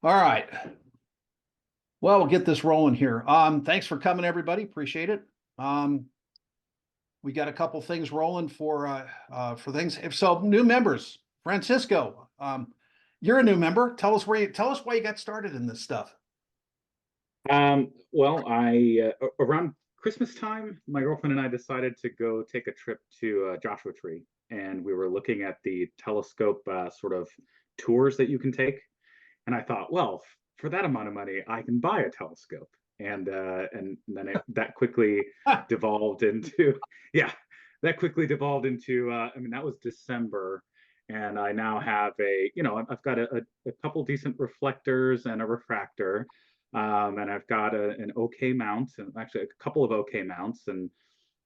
All right. Well, we'll get this rolling here. Thanks for coming, everybody. Appreciate it. We got a couple things rolling for things. If so, new members. Francisco, you're a new member. Tell us why you got started in this stuff. Well, I around Christmas time, my girlfriend and I decided to go take a trip to Joshua Tree, and we were looking at the telescope sort of tours that you can take. And I thought, well, for that amount of money, I can buy a telescope. And then that quickly devolved into yeah, that quickly devolved into I mean, that was December, and I now have I've got a couple decent reflectors and a refractor. And I've got an OK mount, and actually a couple of OK mounts, and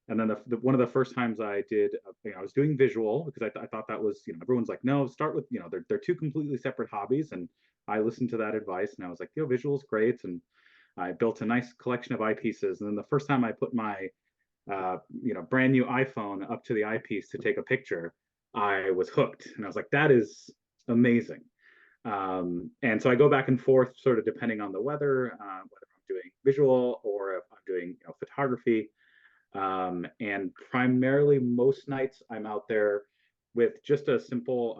then one of the first times I did, I was doing visual because I thought that was, everyone's like, no, start with, they're two completely separate hobbies, and I listened to that advice, and I was like, visual is great, and I built a nice collection of eyepieces, and then the first time I put my, brand new iPhone up to the eyepiece to take a picture, I was hooked, and I was like, that is amazing. And so I go back and forth, sort of depending on the weather, whether I'm doing visual or if I'm doing photography. And primarily, most nights I'm out there with just a simple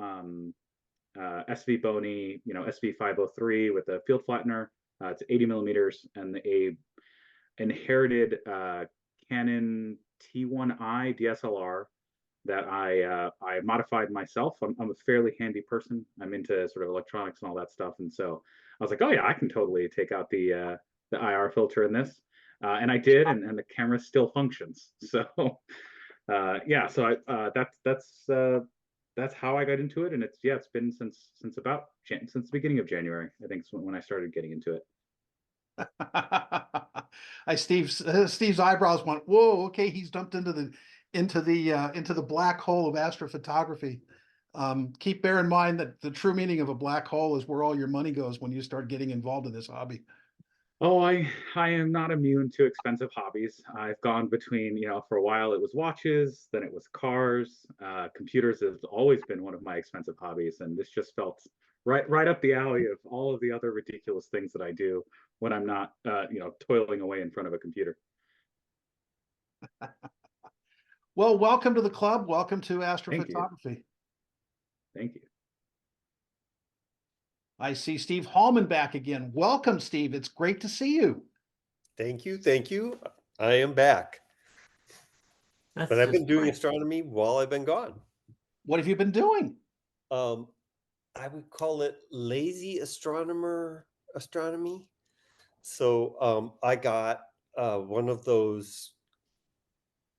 SV Bony, SV 503 with a field flattener. It's 80 millimeters and a inherited Canon T1i DSLR that I modified myself. I'm a fairly handy person. I'm into sort of electronics and all that stuff, and so I was like, oh yeah, I can totally take out the IR filter in this, and I did, and the camera still functions. So yeah, so that's how I got into it, and it's been since the beginning of January. I think is when I started getting into it. Steve's eyebrows went, whoa, okay, he's dumped into the black hole of astrophotography. Bear in mind that the true meaning of a black hole is where all your money goes when you start getting involved in this hobby. Oh, I am not immune to expensive hobbies. I've gone between, for a while it was watches, then it was cars. Computers has always been one of my expensive hobbies, and this just felt right up the alley of all of the other ridiculous things that I do when I'm not, toiling away in front of a computer. Well, welcome to the club. Welcome to Thank you. astrophotography. Thank you. I see Steve Hallman back again. Welcome, Steve. It's great to see you. Thank you. Thank you. I am back. But I've been doing astronomy while I've been gone. What have you been doing? I would call it lazy astronomy. So I got one of those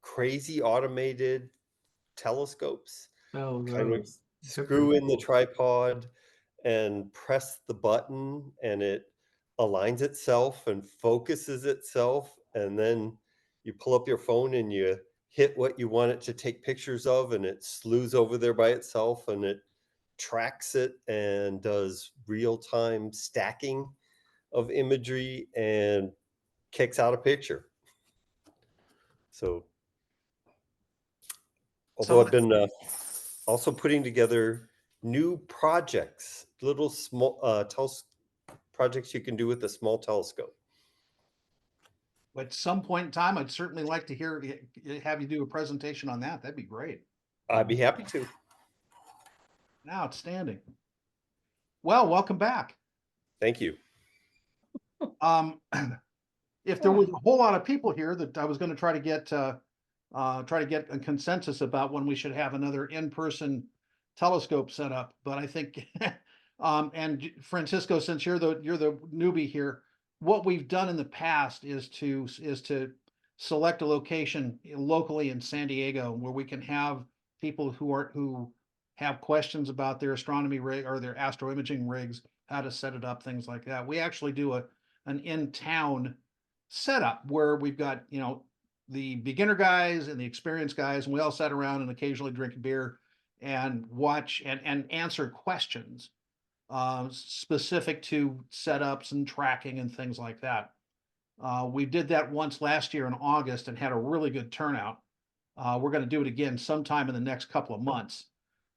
crazy automated telescopes. Oh, kind of screw in the tripod and press the button, and it aligns itself and focuses itself, and then you pull up your phone and you hit what you want it to take pictures of, and it slews over there by itself, and it tracks it and does real-time stacking of imagery and kicks out a picture. So although I've been also putting together new projects, little small projects you can do with a small telescope. At some point in time, I'd certainly like to have you do a presentation on that. That'd be great. I'd be happy to. Outstanding. Well, welcome back. Thank you. If there was a whole lot of people here, that I was going to try to get a consensus about when we should have another in-person telescope set up, but I think and Francisco, since you're the newbie here, what we've done in the past is to select a location locally in San Diego where we can have people who have questions about their astronomy rig or their astro imaging rigs, how to set it up, things like that. We actually do an in-town setup where we've got, the beginner guys and the experienced guys, and we all sat around and occasionally drink a beer and watch and answer questions specific to setups and tracking and things like that. We did that once last year in August and had a really good turnout. We're going to do it again sometime in the next couple of months.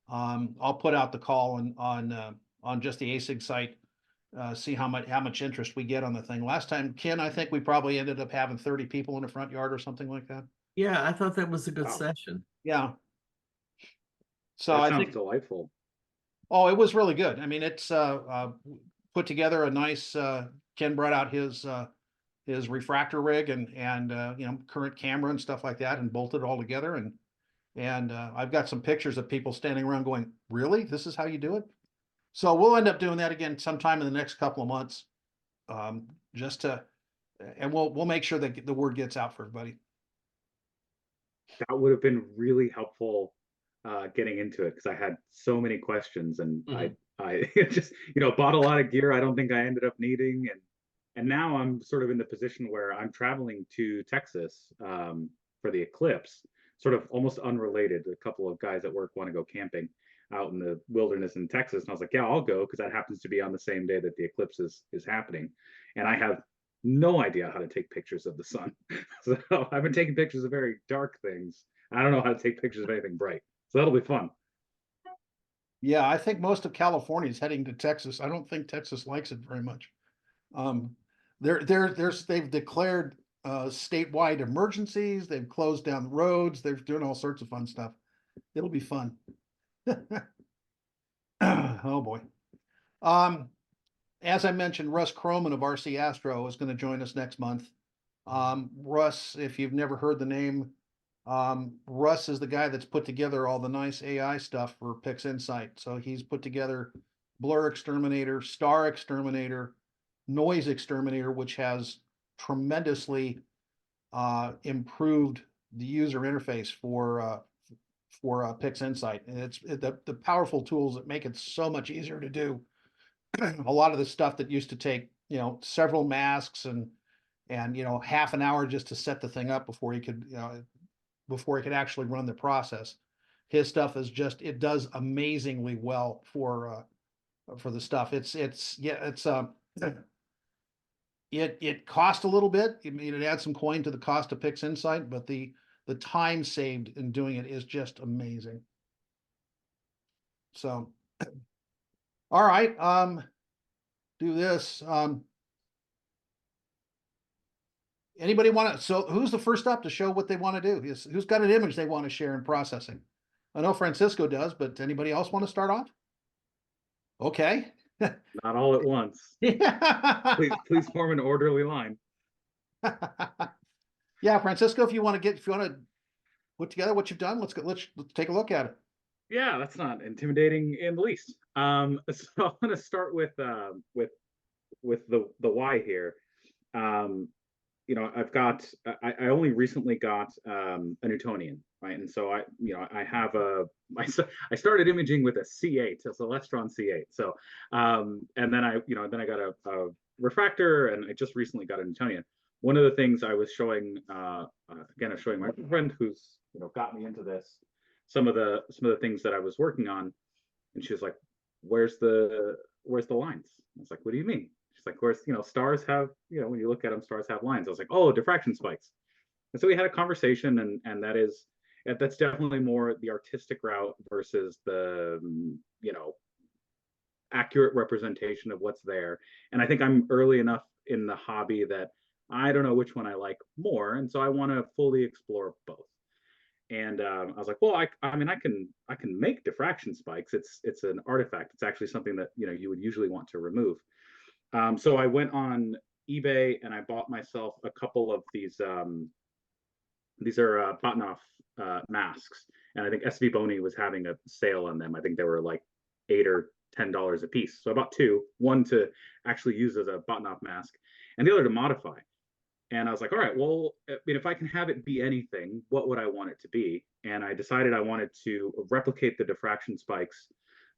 I'll put out the call on just the AISIG site see how much interest we get on the thing. Last time, Ken, I think we probably ended up having 30 people in the front yard or something like that. Yeah, I thought that was a good Wow. session. Yeah. So That I sounds think, delightful. oh, it was really good. I mean, it's put together a nice. Ken brought out his refractor rig and you know, current camera and stuff like that, and bolted it all together. And I've got some pictures of people standing around going, "Really? This is how you do it?" So we'll end up doing that again sometime in the next couple of months, just to, and we'll make sure that the word gets out for everybody. That would have been really helpful getting into it because I had so many questions and I just bought a lot of gear I don't think I ended up needing, and now I'm sort of in the position where I'm traveling to Texas for the eclipse, sort of almost unrelated. A couple of guys at work want to go camping out in the wilderness in Texas, and I was like, yeah, I'll go because that happens to be on the same day that the eclipse is happening, and I have no idea how to take pictures of the sun. So I've been taking pictures of very dark things. I don't know how to take pictures of anything bright. So that'll be fun. Yeah, I think most of California is heading to Texas. I don't think Texas likes it very much. Um, they've declared statewide emergencies. They've closed down roads. They're doing all sorts of fun stuff. It'll be fun. Oh boy. As I mentioned, Russ Croman of RC Astro is going to join us next month. Russ, if you've never heard the name, Russ is the guy that's put together all the nice AI stuff for Pix Insight. So he's put together Blur Exterminator, Star Exterminator, Noise Exterminator, which has tremendously improved the user interface for Pix Insight, and it's the powerful tools that make it so much easier to do. A lot of the stuff that used to take several masks and half an hour just to set the thing up before he could actually run the process. His stuff is just, it does amazingly well for the stuff. It cost a little bit. I mean, it adds some coin to the cost of Pix Insight, but the time saved in doing it is just amazing. So, all right, do this. Anybody want to? So, who's the first up to show what they want to do? Who's got an image they want to share in processing? I know Francisco does, but anybody else want to start off? Okay. Not all at once. Yeah. Please form an orderly line. Yeah, Francisco, if you want to put together what you've done, let's take a look at it. Yeah, that's not intimidating in the least. So I'm going to start with the why here. I only recently got a Newtonian, right? And so I have I started imaging with a C8, so Celestron C8. So and then I got a refractor, and I just recently got a Newtonian. One of the things I was showing again, I'm showing my friend who's got me into this, some of the things that I was working on, and she was like, where's the lines? I was like, what do you mean? She's like, where's, stars have, when you look at them, stars have lines. I was like, oh, diffraction spikes. And so we had a conversation, and that's definitely more the artistic route versus the accurate representation of what's there. And I think I'm early enough in the hobby that I don't know which one I like more, and so I want to fully explore both. And I was like, well, I mean, I can make diffraction spikes. It's an artifact. It's actually something that you would usually want to remove. So I went on eBay and I bought myself a couple of these. These are Botnoff masks, and I think SV Boney was having a sale on them. I think they were like $8 or $10 a piece. So I bought two, one to actually use as a Botnoff mask, and the other to modify. And I was like, all right, well, I mean, if I can have it be anything, what would I want it to be? And I decided I wanted to replicate the diffraction spikes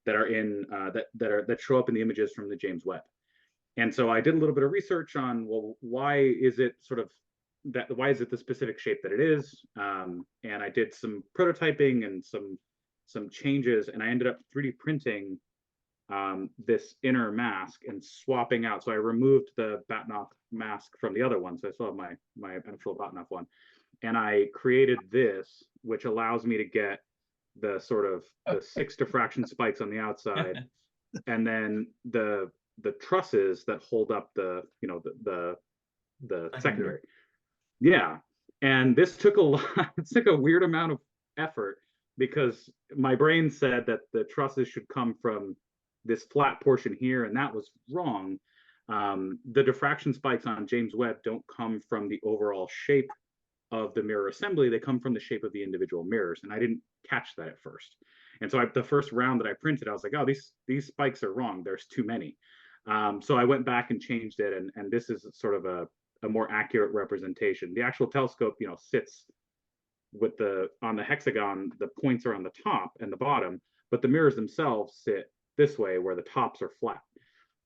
that are in that show up in the images from the James Webb. And so I did a little bit of research on, well, why is it the specific shape that it is? And I did some prototyping and some changes, and I ended up 3D printing this inner mask and swapping out. So I removed the Batnoff mask from the other one. So I still have my actual Batnoff one. And I created this, which allows me to get the sort of the 6 diffraction spikes on the outside, and then the the trusses that hold up the, you know, the secondary. Secondary. Yeah. And this took a lot, it took a weird amount of effort because my brain said that the trusses should come from this flat portion here, and that was wrong. The diffraction spikes on James Webb don't come from the overall shape of the mirror assembly, they come from the shape of the individual mirrors. And I didn't catch that at first. And so the first round that I printed, I was like, oh, these spikes are wrong. There's too many. So I went back and changed it. And this is sort of a more accurate representation. The actual telescope, you know, sits with on the hexagon, the points are on the top and the bottom, but the mirrors themselves sit this way where the tops are flat.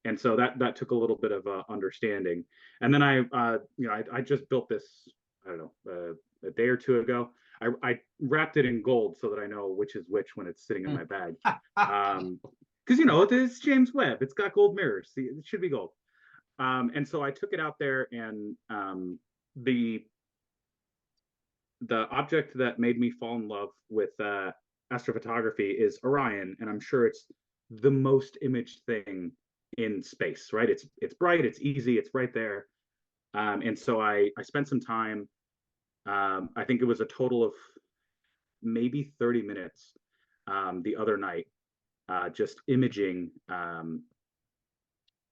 And so that took a little bit of understanding. And then I just built this, I don't know, a day or two ago. I wrapped it in gold so that I know which is which when it's sitting in my bag. Because, you know, it's James Webb. It's got gold mirrors. See, it should be gold. And so I took it out there, and the object that made me fall in love with astrophotography is Orion, and I'm sure it's the most imaged thing in space, right? It's bright, it's easy, it's right there. And so I spent some time. I think it was a total of maybe 30 minutes the other night, just imaging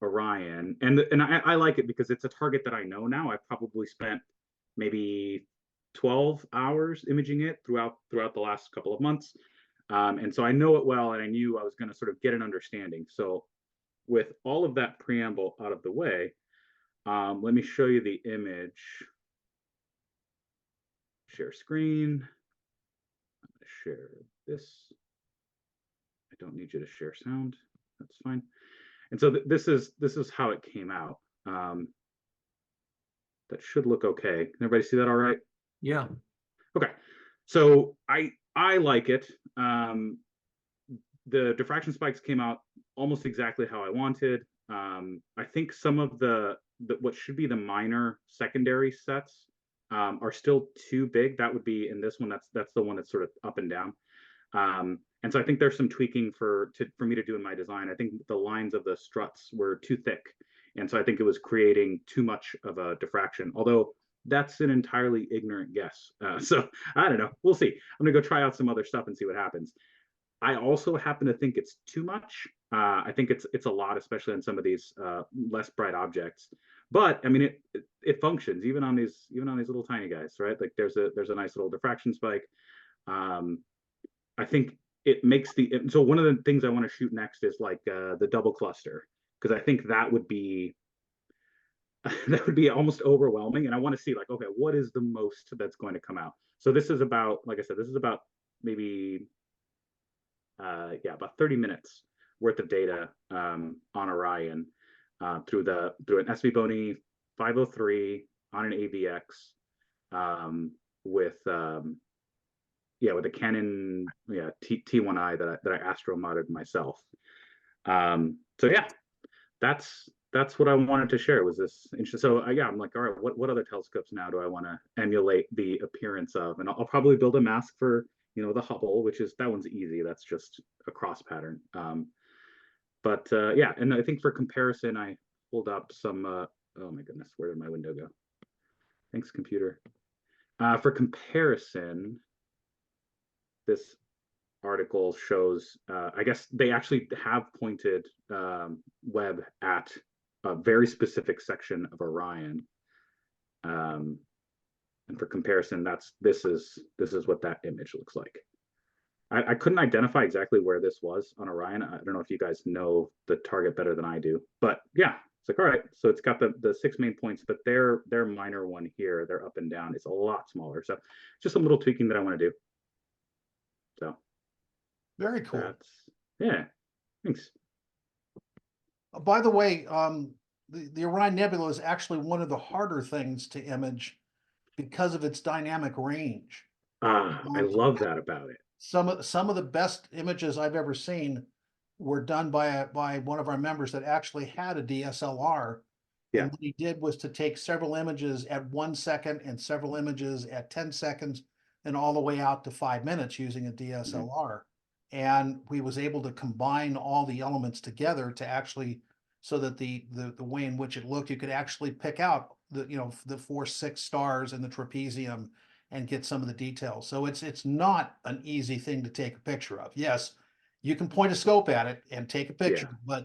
Orion, and I like it because it's a target that I know now. I've probably spent maybe 12 hours imaging it throughout the last couple of months, and so I know it well, and I knew I was going to sort of get an understanding. So with all of that preamble out of the way, let me show you the image. Share screen. I'm going to share this. I don't need you to share sound. That's fine. And so this is how it came out. That should look okay. Can everybody see that all right? Yeah. Okay. So I like it. The diffraction spikes came out almost exactly how I wanted. I think some of the what should be the minor secondary sets are still too big. That would be in this one. That's the one that's sort of up and down. And so I think there's some tweaking for me to do in my design. I think the lines of the struts were too thick, and so I think it was creating too much of a diffraction. Although that's an entirely ignorant guess. So I don't know. We'll see. I'm gonna go try out some other stuff and see what happens. I also happen to think it's too much. I think it's a lot, especially on some of these less bright objects. But I mean, it functions even on these little tiny guys, right? Like there's a nice little diffraction spike. I think it makes so one of the things I want to shoot next is like the double cluster, because I think that would be almost overwhelming, and I want to see like, okay, what is the most that's going to come out. So this is about, like I said, this is about maybe about 30 minutes worth of data on Orion through an SV Bony 503 on an AVX with a Canon T1i that I astro modded myself. So yeah, that's what I wanted to share, was this interesting. So I'm like, all right, what other telescopes now do I want to emulate the appearance of? And I'll probably build a mask for the Hubble, that one's easy. That's just a cross pattern. And I think for comparison, I pulled up some. Oh my goodness, where did my window go? Thanks, computer. For comparison, this article shows, I guess they actually have pointed Webb at a very specific section of Orion. And for comparison, this is what that image looks like. I couldn't identify exactly where this was on Orion. I don't know if you guys know the target better than I do, but yeah, it's like, all right, so it's got the 6 main points, but their minor one here, their up and down, is a lot smaller. So just some little tweaking that I want to do. So Very cool. Yeah, thanks. By the way, the Orion Nebula is actually one of the harder things to image because of its dynamic range. I love that about it. Some of the best images I've ever seen were done by one of our members that actually had a DSLR. Yeah. And what he did was to take several images at 1 second and several images at 10 seconds and all the way out to 5 minutes using a DSLR. And we was able to combine all the elements together to actually so that the way in which it looked, you could actually pick out the 4, 6 stars and the trapezium and get some of the details. So it's not an easy thing to take a picture of. Yes, you can point a scope at it and take a picture, Yeah.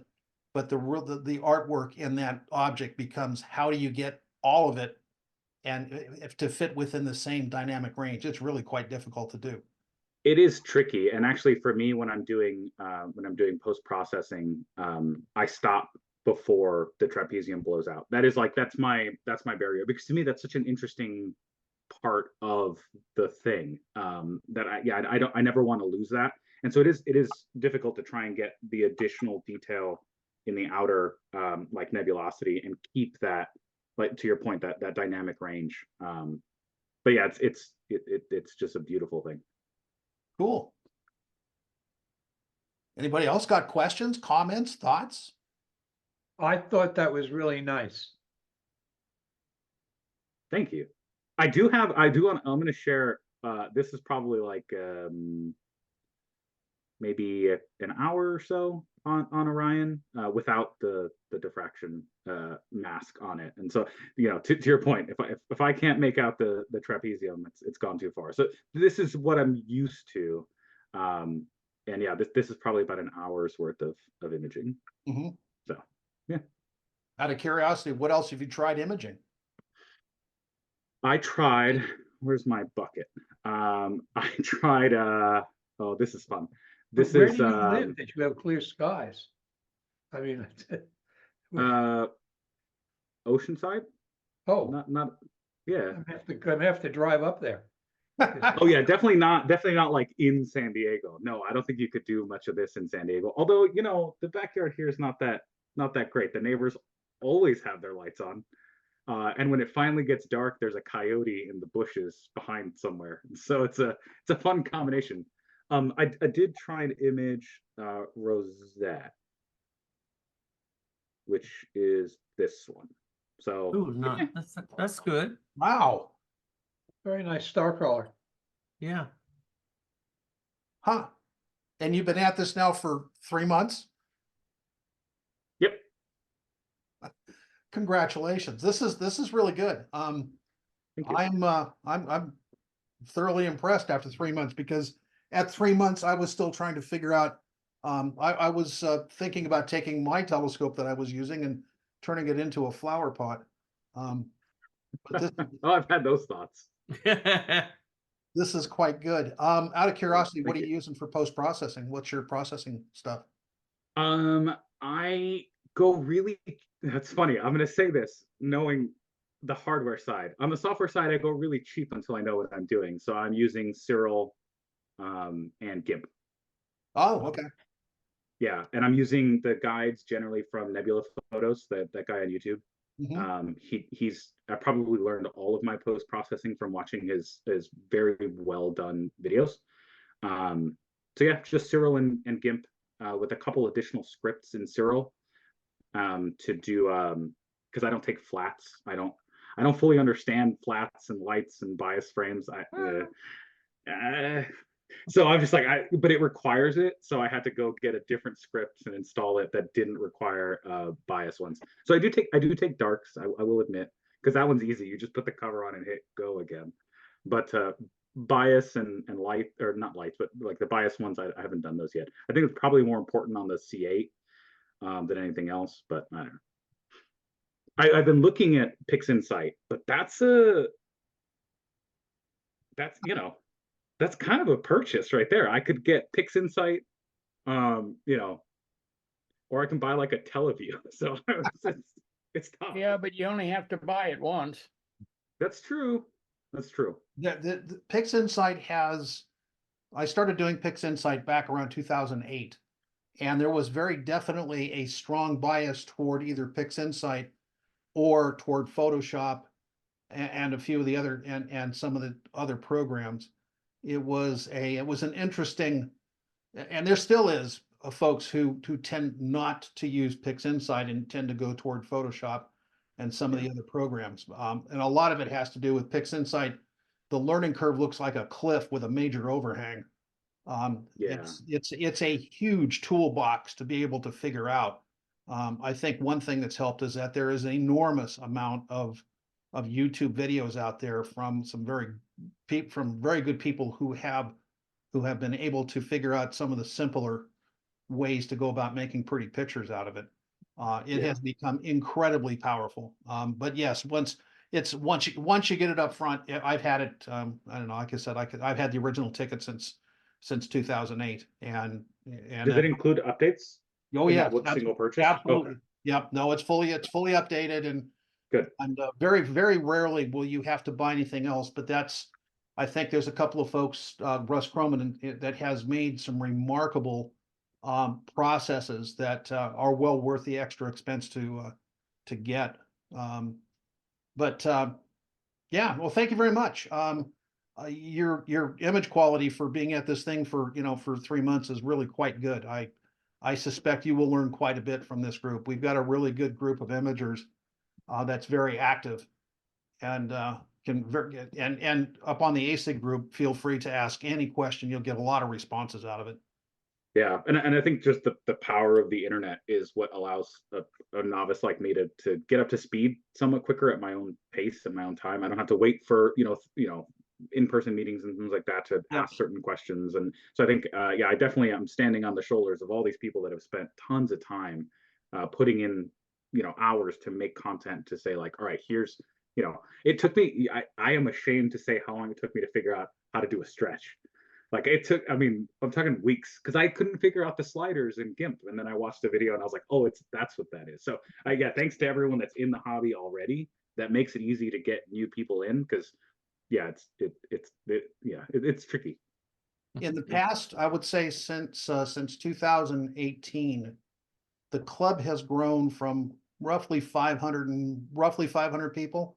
but the artwork in that object becomes, how do you get all of it and if to fit within the same dynamic range? It's really quite difficult to do. It is tricky, and actually, for me, when I'm doing post processing, I stop before the trapezium blows out. That's my barrier, because to me that's such an interesting part of the thing, that I never want to lose that, and so it is difficult to try and get the additional detail in the outer, like nebulosity, and keep that, like to your point, that dynamic range. But yeah, it's just a beautiful thing. Cool. Anybody else got questions, comments, thoughts? I thought that was really nice. Thank you. I'm going to share, this is probably like, maybe an hour or so on Orion, without the diffraction mask on it. And so, to your point, if I can't make out the trapezium, it's gone too far. So this is what I'm used to. And yeah, this is probably about an hour's worth of imaging. Mm-hmm. So yeah. Out of curiosity, what else have you tried imaging? I tried, where's my bucket? I tried, oh, this is fun. This Where is, do you live that you have clear skies? I mean, Oceanside? oh, Not, yeah. I'm gonna have to drive up there. Oh yeah, definitely not like in San Diego. No, I don't think you could do much of this in San Diego. Although, the backyard here is not that great. The neighbors always have their lights on. And when it finally gets dark, there's a coyote in the bushes behind somewhere. So it's a fun combination. I did try and image Rosette, which is this one. So Ooh, no, that's good. Wow. Very nice star color. Yeah. Huh. And you've been at this now for 3 months? Yep. Congratulations. This is really good. Thank you. I'm thoroughly impressed after 3 months, because at 3 months I was still trying to figure out, I was thinking about taking my telescope that I was using and turning it into a flower pot. But this Oh, I've had those thoughts. this is quite good. Out of curiosity, what are Thank you using for post-processing? What's your processing stuff? I go really, that's funny. I'm going to say this knowing the hardware side. On the software side, I go really cheap until I know what I'm doing. So I'm using Cyril, and GIMP. Oh, okay. Yeah, and I'm using the guides generally from Nebula Photos, that guy on YouTube. Mhm. I probably learned all of my post processing from watching his very well done videos. So yeah, just Cyril and GIMP, with a couple additional scripts in Cyril, to do, because I don't take flats. I don't fully understand flats and lights and bias frames. So I'm just like, but it requires it, so I had to go get a different script and install it that didn't require bias ones. So I do take darks, I will admit, because that one's easy. You just put the cover on and hit go again. But bias and light, or not lights, but like the bias ones, I haven't done those yet. I think it's probably more important on the C8 than anything else, but I don't know. I've been looking at PixInsight, but that's kind of a purchase right there. I could get PixInsight, or I can buy like a Teleview. So it's tough. Yeah, but you only have to buy it once. That's true. That's true. The PixInsight has, I started doing PixInsight back around 2008, and there was very definitely a strong bias toward either PixInsight or toward Photoshop and a few of the other, and some of the other programs. It was an interesting, and there still is folks who tend not to use PixInsight and tend to go toward Photoshop and some of the other programs. And a lot of it has to do with PixInsight. The learning curve looks like a cliff with a major overhang. Yeah. It's a huge toolbox to be able to figure out. I think one thing that's helped is that there is an enormous amount of YouTube videos out there from some from very good people who have been able to figure out some of the simpler ways to go about making pretty pictures out of it. It Yeah. has become incredibly powerful. But yes, once you get it up front, I've had it. I don't know. Like I said, I've had the original ticket since 2008, and Does it include updates oh in yeah, that single purchase? absolutely. Okay, Yep. No, it's fully updated, good. and very very rarely will you have to buy anything else. But I think there's a couple of folks, Russ Croman, that has made some remarkable processes that are well worth the extra expense to get. Um, but yeah, well, thank you very much. Your image quality for being at this thing for for 3 months is really quite good. I suspect you will learn quite a bit from this group. We've got a really good group of imagers that's very active and and up on the AISIG group, feel free to ask any question. You'll get a lot of responses out of it. Yeah, and I think just the power of the internet is what allows a novice like me to get up to speed somewhat quicker at my own pace and my own time. I don't have to wait for in-person meetings and things like that to Yep. ask certain questions. And so I think yeah, I definitely am standing on the shoulders of all these people that have spent tons of time putting in hours to make content to say like, all right, here's it took me. I am ashamed to say how long it took me to figure out how to do a stretch. Like it took, I mean, I'm talking weeks because I couldn't figure out the sliders in GIMP. And then I watched the video and I was like, oh, that's what that is. So yeah, thanks to everyone that's in the hobby already. That makes it easy to get new people in because yeah, it's tricky. In the past, I would say since 2018, the club has grown from roughly 500 people.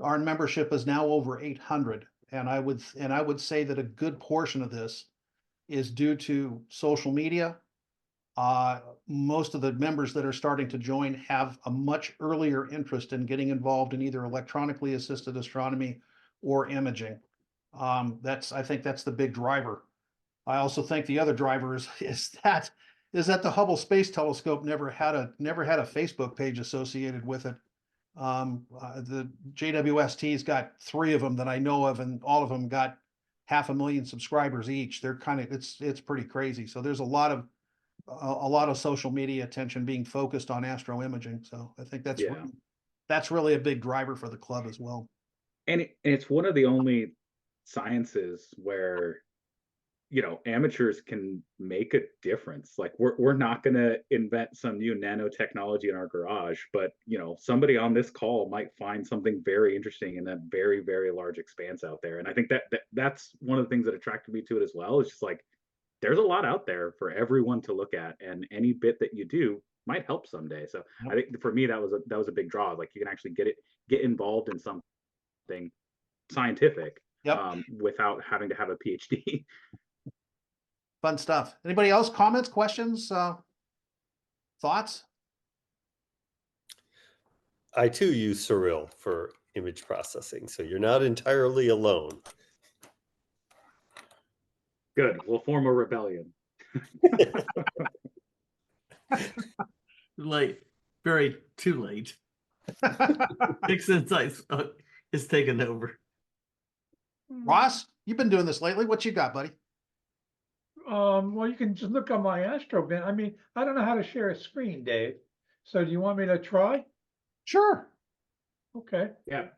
Our membership is now over 800, and I would say that a good portion of this is due to social media. Most of the members that are starting to join have a much earlier interest in getting involved in either electronically assisted astronomy or imaging. I think that's the big driver. I also think the other driver is that the Hubble Space Telescope never had a Facebook page associated with it. The JWST's got 3 of them that I know of, and all of them got 500,000 subscribers each. They're it's pretty crazy. So there's a lot of social media attention being focused on astro imaging. So I think that's really a big driver for the club as well. And it's one of the only sciences where amateurs can make a difference. Like we're not going to invent some new nanotechnology in our garage, but somebody on this call might find something very interesting in that very, very large expanse out there. And I think that's one of the things that attracted me to it as well. It's just like there's a lot out there for everyone to look at, and any bit that you do might help someday. So I think for me that was a big draw. Like you can actually get involved in something scientific without having to have a PhD. Fun stuff. Anybody else? Comments, questions, thoughts? I too use Surreal for image processing, so you're not entirely alone. Good. We'll form a rebellion. Late, very too late. Fix Insights is taken over. Ross, you've been doing this lately. What you got, buddy? Well, you can just look on my Astro bin. I mean, I don't know how to share a screen, Dave. So do you want me to try? Sure. Okay. Yeah.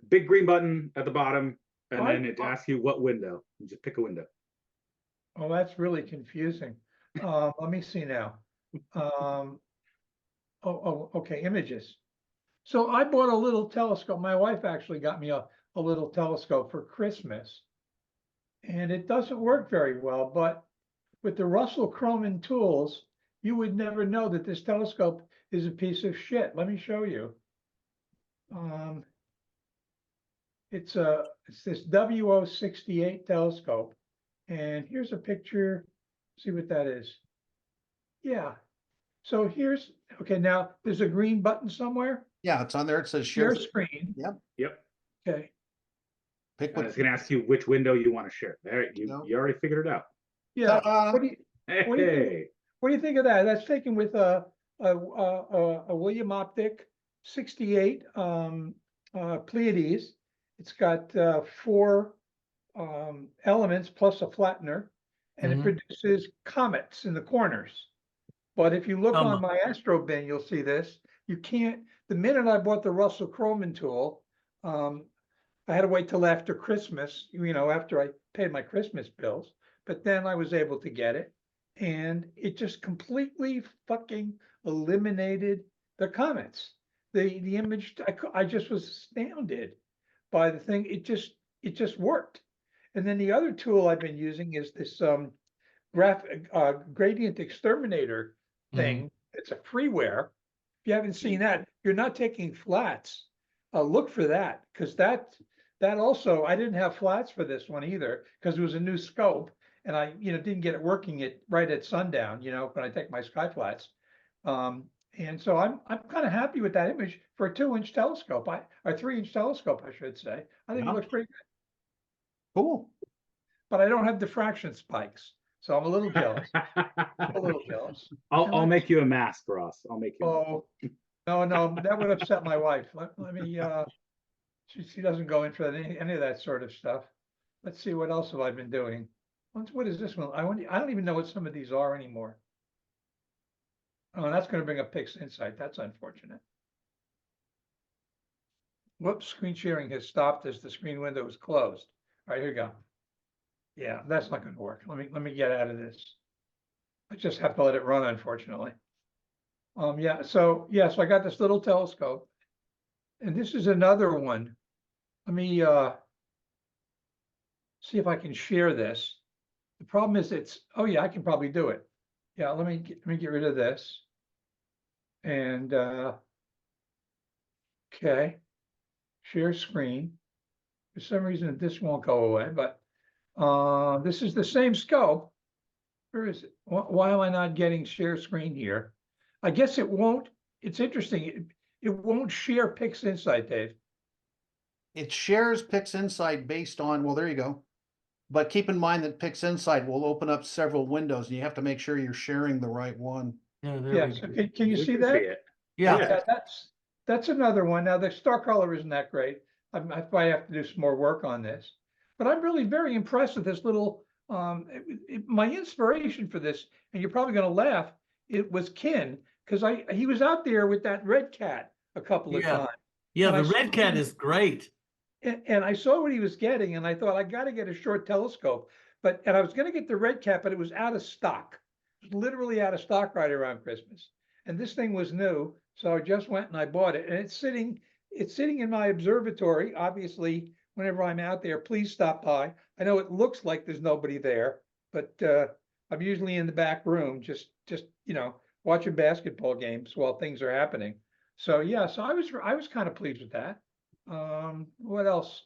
Big green button at the bottom, and then it asks you what window. You just pick a window. Oh, that's really confusing. Let me see now. Okay, images. So I bought a little telescope. My wife actually got me a little telescope for Christmas. And it doesn't work very well, but with the Russell Croman tools, you would never know that this telescope is a piece of shit. Let me show you. It's this WO68 telescope. And here's a picture. See what that is. Yeah. So okay, now there's a green button somewhere. Yeah, it's on there. It says Share screen. Yep. Okay. Pick And what it's going to ask you which window you want to share. There, you already figured it out. Yeah. Ta-da. What do you think of that? That's taken with a a William Optic 68 Pleiades. It's got 4 elements plus a flattener, and it Mhm. produces comets in the corners. But if you look on Um, my Astro bin, you'll see this. You can't, the minute I bought the Russell Croman tool, I had to wait till after Christmas, after I paid my Christmas bills, but then I was able to get it. And it just completely fucking eliminated the comments. The image, I just was astounded by the thing. It just worked. And then the other tool I've been using is this gradient exterminator thing. It's a freeware. If you haven't seen that, you're not taking flats. Look for that, because that also, I didn't have flats for this one either, because it was a new scope, and I didn't get it working right at sundown, when I take my sky flats. And so I'm kind of happy with that image for a 2-inch telescope. A 3-inch telescope, I should say. I think it Yeah. looks pretty good, Cool. but I don't have diffraction spikes, so I'm a little jealous. A little jealous. I'll make you a mask, Ross. I'll make you. Oh, no, that would upset my wife. Let me, she doesn't go in for any of that sort of stuff. Let's see, what else have I been doing? What is this one? I don't even know what some of these are anymore. Oh, that's going to bring up Pix Insight. That's unfortunate. Whoops, screen sharing has stopped as the screen window is closed. All right, here we go. Yeah, that's not going to work. Let me get out of this. I just have to let it run, unfortunately. So I got this little telescope, and this is another one. Let me see if I can share this. The problem is oh yeah, I can probably do it. Yeah, let me get rid of this. And okay, share screen. For some reason this won't go away, but this is the same scope. Where is it? Why am I not getting share screen here? I guess it won't. It's interesting. It won't share Pix Insight, Dave. It shares Pix Insight based on, well, there you go. But keep in mind that Pix Insight will open up several windows and you have to make sure you're sharing the right one. Yeah, there Yeah, we so go. can you We see can that? see it. Yeah. Yeah, that's another one. Now the star color isn't that great. I probably have to do some more work on this, but I'm really very impressed with this little. My inspiration for this, and you're probably going to laugh, it was Ken, because he was out there with that red cat a couple of Yeah. times. Yeah, And the I saw red cat is great. and I saw what he was getting, and I thought I got to get a short telescope. And I was going to get the red cat, but it was out of stock. It was literally out of stock right around Christmas. And this thing was new, so I just went and I bought it. And it's sitting in my observatory. Obviously, whenever I'm out there, please stop by. I know it looks like there's nobody there, but I'm usually in the back room, just watching basketball games while things are happening. So yeah, so I was kind of pleased with that. What else?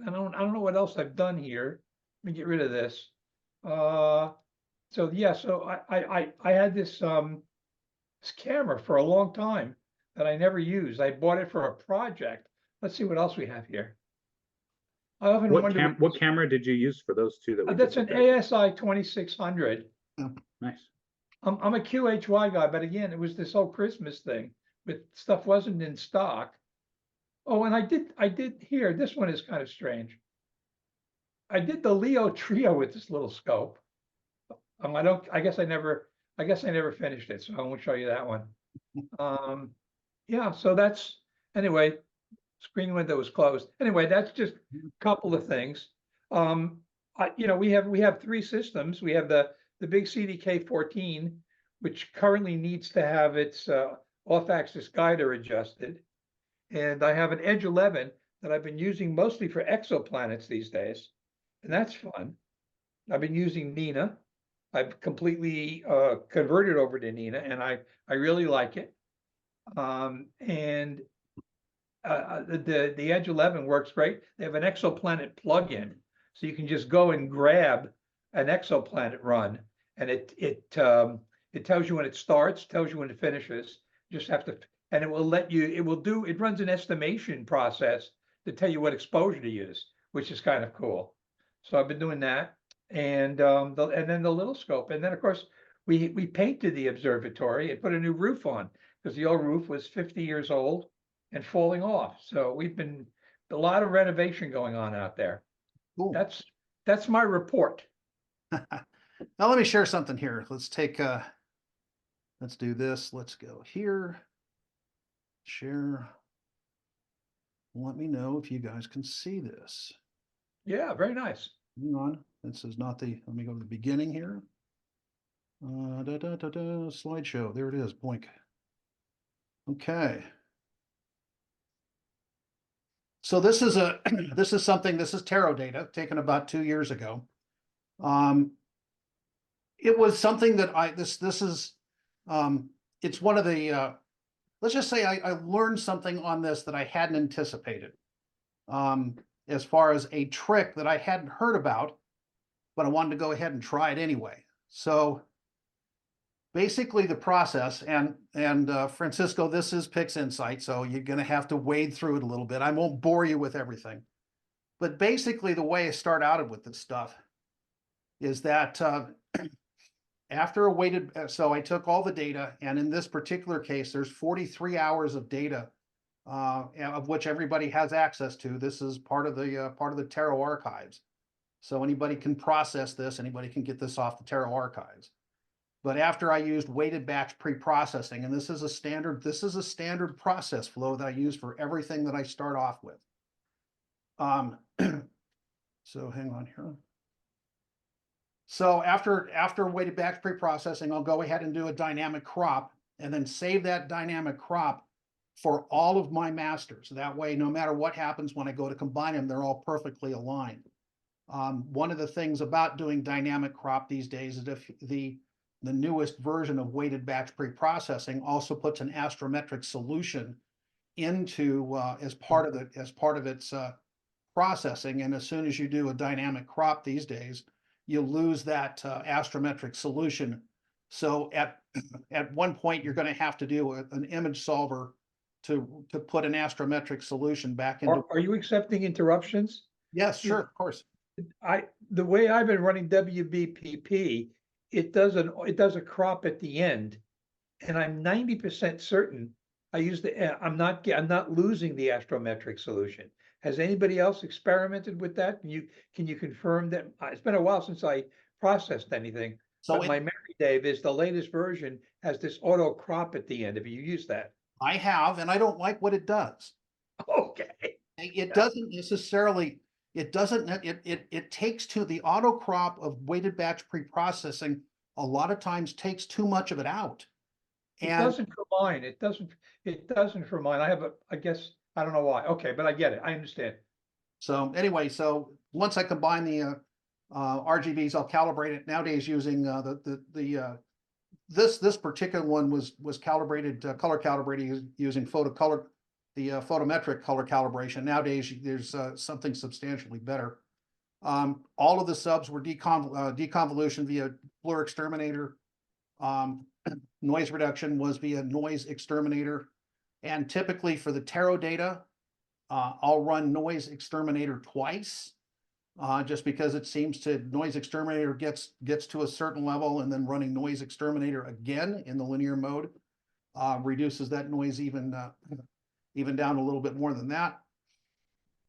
I don't know what else I've done here. Let me get rid of this. So yeah, so I had this camera for a long time that I never used. I bought it for a project. Let's see what else we have here. I often wonder What camera did you use for those two that we that's just an looked at? ASI 2600. Nice. I'm a QHY guy, but again, it was this whole Christmas thing, but stuff wasn't in stock. Oh, and I did here. This one is kind of strange. I did the Leo Trio with this little scope. I guess I never finished it, so I won't show you that one. Yeah, so that's anyway. Screen window is closed. Anyway, that's just a couple of things. We have 3 systems. We have the big CDK 14, which currently needs to have its off-axis guider adjusted. And I have an Edge 11 that I've been using mostly for exoplanets these days, and that's fun. I've been using Nina. I've completely converted over to Nina, and I really like it. And the Edge 11 works great. They have an exoplanet plugin, so you can just go and grab an exoplanet run, and it tells you when it starts, tells you when it finishes. You just have to, and it will let you. It runs an estimation process to tell you what exposure to use, which is kind of cool. So I've been doing that, and then the little scope, and then of course we painted the observatory and put a new roof on because the old roof was 50 years old and falling off. So we've been a lot of renovation going on out there. Cool. That's my report. Now let me share something here. Let's do this. Let's go here. Share. Let me know if you guys can see this. Yeah, very nice. Hang on. This is not the, let me go to the beginning here. Slideshow. There it is. Boink. Okay. So this is this is tarot data taken about 2 years ago. It was something that it's one of the, let's just say I learned something on this that I hadn't anticipated. As far as a trick that I hadn't heard about, but I wanted to go ahead and try it anyway. So basically the process, and Francisco, this is Pix Insight, so you're going to have to wade through it a little bit. I won't bore you with everything. But basically the way I start out with this stuff is that after a weighted, so I took all the data, and in this particular case, there's 43 hours of data of which everybody has access to. This is part of the tarot archives. So anybody can process this, anybody can get this off the tarot archives. But after I used weighted batch pre-processing, and this is a standard process flow that I use for everything that I start off with. So hang on here. So after weighted batch pre-processing, I'll go ahead and do a dynamic crop and then save that dynamic crop for all of my masters. That way, no matter what happens when I go to combine them, they're all perfectly aligned. One of the things about doing dynamic crop these days is if the newest version of weighted batch pre-processing also puts an astrometric solution into as part of its processing. And as soon as you do a dynamic crop these days, you lose that astrometric solution. So at one point, you're going to have to do an image solver to put an astrometric solution back into. Are you accepting interruptions? Yes, sure, of course. The way I've been running WBPP, it does a crop at the end, and I'm 90% certain I use I'm not losing the astrometric solution. Has anybody else experimented with that? Can you confirm that? It's been a while since I processed anything. So but my memory, Dave, is the latest version has this auto crop at the end. Have you used that? I have, and I don't like what it does. Okay. It doesn't necessarily. It doesn't. It takes to the auto crop of weighted batch pre-processing. A lot of times takes too much of it out. It doesn't for mine. It doesn't for mine. I guess I don't know why. Okay, but I get it. I understand. So anyway, so once I combine the RGBs, I'll calibrate it. Nowadays, using this particular one was calibrated, color calibrated using photometric color calibration. Nowadays, there's something substantially better. All of the subs were deconvolution via blur exterminator. Noise reduction was via noise exterminator. And typically for the tarot data, I'll run noise exterminator twice, just because it seems to noise exterminator gets to a certain level, and then running noise exterminator again in the linear mode reduces that noise even down a little bit more than that.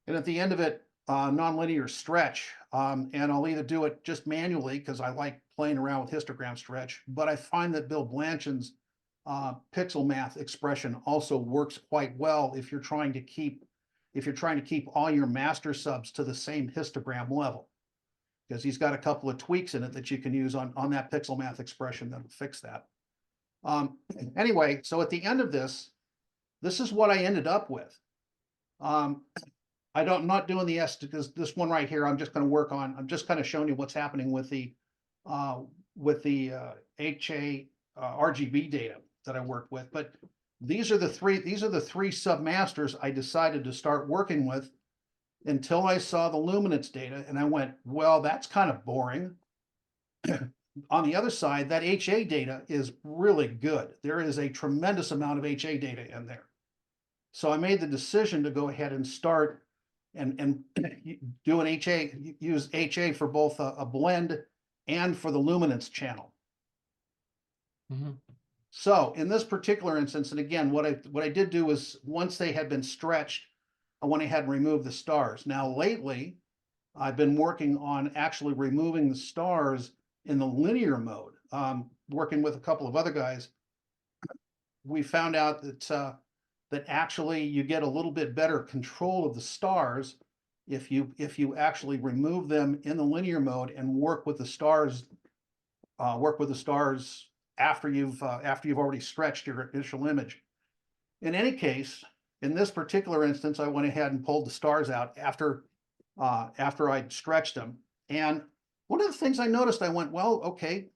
And at the end of it, nonlinear stretch, and I'll either do it just manually because I like playing around with histogram stretch, but I find that Bill Blanchen's pixel math expression also works quite well if you're trying to keep all your master subs to the same histogram level, because he's got a couple of tweaks in it that you can use on that pixel math expression that'll fix that. Anyway, so at the end of this is what I ended up with. I'm not doing the S, because this one right here, I'm just going to work on. I'm just kind of showing you what's happening with the HA RGB data that I work with. But these are the three submasters I decided to start working with until I saw the luminance data, and I went, well, that's kind of boring. On the other side, that HA data is really good. There is a tremendous amount of HA data in there. So I made the decision to go ahead and start and do an HA, use HA for both a blend and for the luminance channel. Mhm. So in this particular instance, and again, what I did do was once they had been stretched, I went ahead and removed the stars. Now lately, I've been working on actually removing the stars in the linear mode. Working with a couple of other guys, we found out that actually you get a little bit better control of the stars if you actually remove them in the linear mode and work with the stars after you've already stretched your initial image. In any case, in this particular instance, I went ahead and pulled the stars out after I'd stretched them. And one of the things I noticed, I went, well, okay,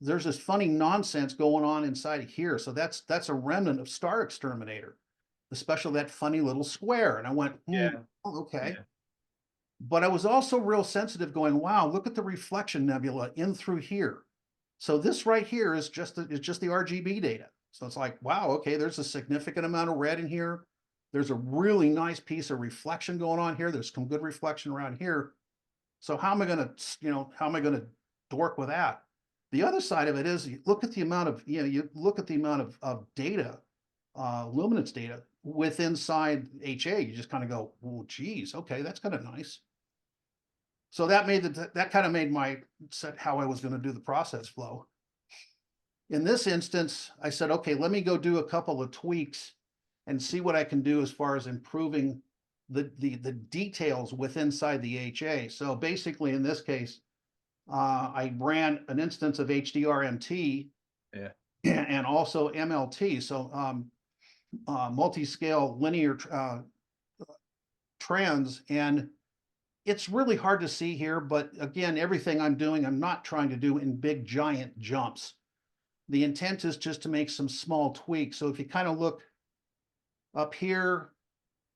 there's this funny nonsense going on inside of here. So that's a remnant of Star Exterminator, especially that funny little square. And I went, okay. Yeah. But I was also real sensitive going, wow, look at the reflection nebula in through here. So this right here is just the RGB data. So it's like, wow, okay, there's a significant amount of red in here. There's a really nice piece of reflection going on here. There's some good reflection around here. So how am I going to dork with that? The other side of it is you look at the amount of, data, luminance data with inside HA. You just kind of go, well, geez, okay, that's kind of nice. So that kind of made my set how I was going to do the process flow. In this instance, I said, okay, let me go do a couple of tweaks and see what I can do as far as improving the details with inside the HA. So basically, in this case, I ran an instance of HDRMT, Yeah. and also MLT. So multi-scale linear trends, and it's really hard to see here, but again, everything I'm doing, I'm not trying to do in big giant jumps. The intent is just to make some small tweaks. So if you kind of look up here,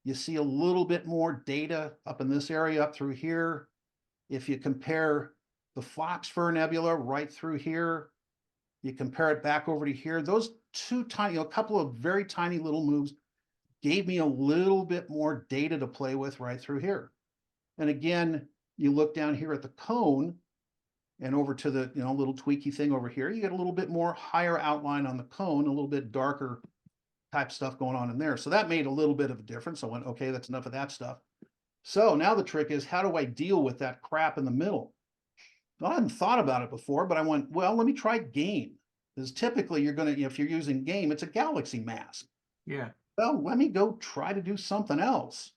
you see a little bit more data up in this area up through here. If you compare the Fox Fir Nebula right through here, you compare it back over to here, those two tiny, a couple of very tiny little moves gave me a little bit more data to play with right through here. And again, you look down here at the cone and over to the little tweaky thing over here, you get a little bit more higher outline on the cone, a little bit darker type stuff going on in there. So that made a little bit of a difference. I went, okay, that's enough of that stuff. So now the trick is, how do I deal with that crap in the middle? Well, I hadn't thought about it before, but I went, well, let me try game. Because typically if you're using game, it's a galaxy mask. Yeah. Well, let me go try to do something else.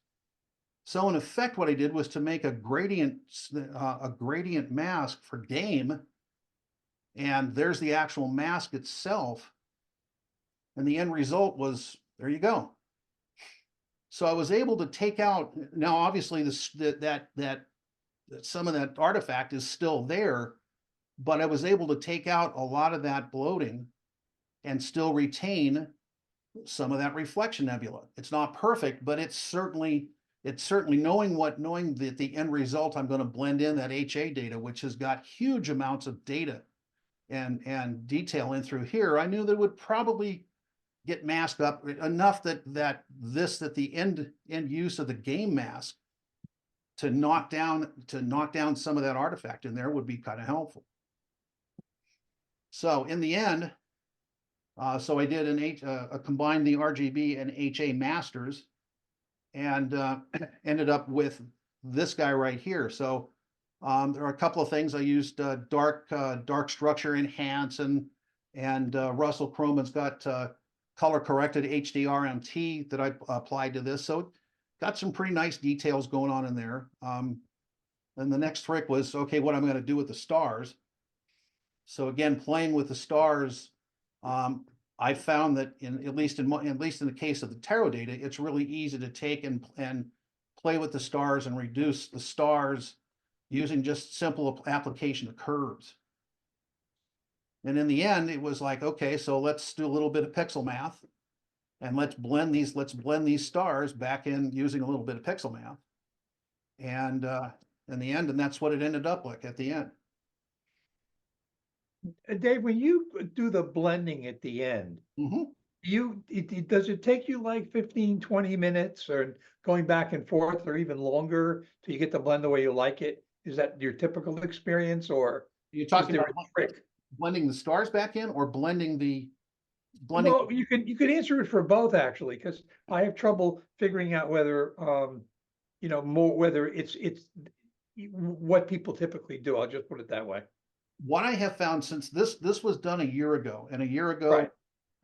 So in effect, what I did was to make a gradient mask for game. And there's the actual mask itself. And the end result was, there you go. So I was able to take out, now obviously that some of that artifact is still there, but I was able to take out a lot of that bloating and still retain some of that reflection nebula. It's not perfect, but it's certainly knowing that the end result, I'm going to blend in that HA data, which has got huge amounts of data and detail in through here. I knew that it would probably get masked up enough that the end use of the game mask to knock down some of that artifact in there would be kind of helpful. So in the end, so I did combined the RGB and HA masters, and ended up with this guy right here. So there are a couple of things I used: dark structure enhance, and Russell Croman's got color corrected HDRMT that I applied to this. So got some pretty nice details going on in there. And the next trick was, okay, what I'm going to do with the stars. So again, playing with the stars, I found that at least in the case of the tarot data, it's really easy to take and play with the stars and reduce the stars using just simple application of curves. And in the end, it was like, okay, so let's do a little bit of pixel math, and let's blend these stars back in using a little bit of pixel math. And in the end, and that's what it ended up like at the end. Dave, when you do the blending at the end, does it take you like 15, 20 minutes, or going back and forth, or even longer till you get the blend the way you like it? Is that your typical experience, or You're talking is there about a trick? blending the stars back in or blending? Well, you could answer it for both actually, because I have trouble figuring out whether, you know, more, whether it's what people typically do. I'll just put it that way. What I have found since this was done a year ago, and a year ago, Right.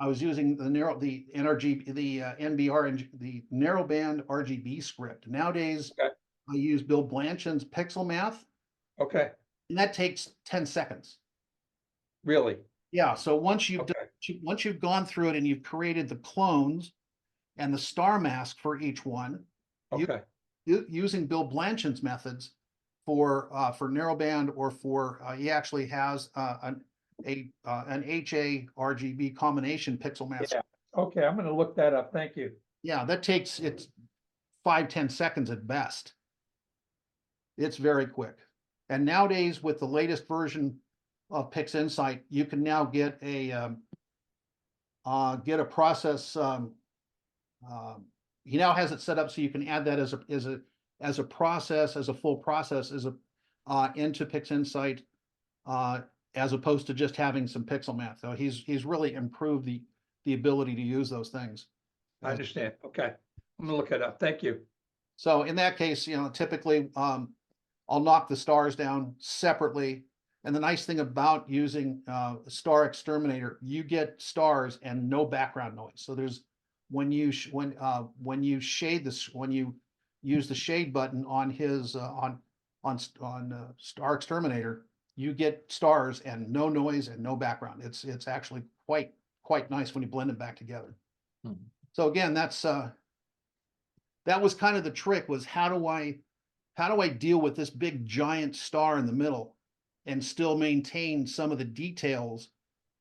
I was using the NRG, the NBR, and the narrowband RGB script. Nowadays, Okay. I use Bill Blanchin's Pixel Math, Okay, and that takes 10 seconds. really? Yeah, so Okay, once you've gone through it and you've created the clones and the star mask for each one, okay, using Bill Blanchin's methods for narrowband or for he actually has an HA RGB combination pixel mask. yeah, okay, I'm gonna look that up, thank you. Yeah, that takes it's 5-10 seconds at best. It's very quick. And nowadays, with the latest version of PixInsight, you can now get a process. He now has it set up so you can add that as a process, as a full process, into PixInsight, as opposed to just having some pixel math. So he's really improved the ability to use those things. I understand, okay, I'm gonna look it up, thank you. So in that case, typically, I'll knock the stars down separately. And the nice thing about using Star Exterminator, you get stars and no background noise. So there's when you shade this, when you use the shade button on his on Star Exterminator, you get stars and no noise and no background. It's actually quite nice when you blend them back together. Hmm. So again, that was kind of the trick, was how do I deal with this big giant star in the middle and still maintain some of the details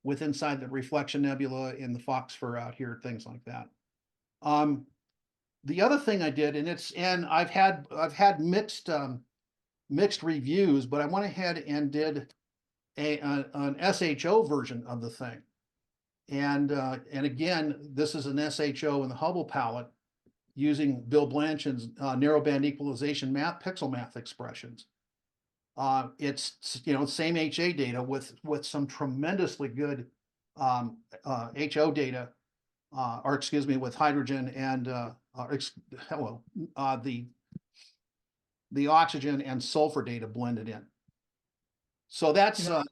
with inside the reflection nebula in the Fox fur out here, things like that. The other thing I did, and I've had mixed reviews, but I went ahead and did an SHO version of the thing. And again, this is an SHO in the Hubble palette, using Bill Blanchin's narrowband equalization pixel math expressions. It's same HA data with some tremendously good HO data, or excuse me, with hydrogen and the oxygen and sulfur data blended in. So that's I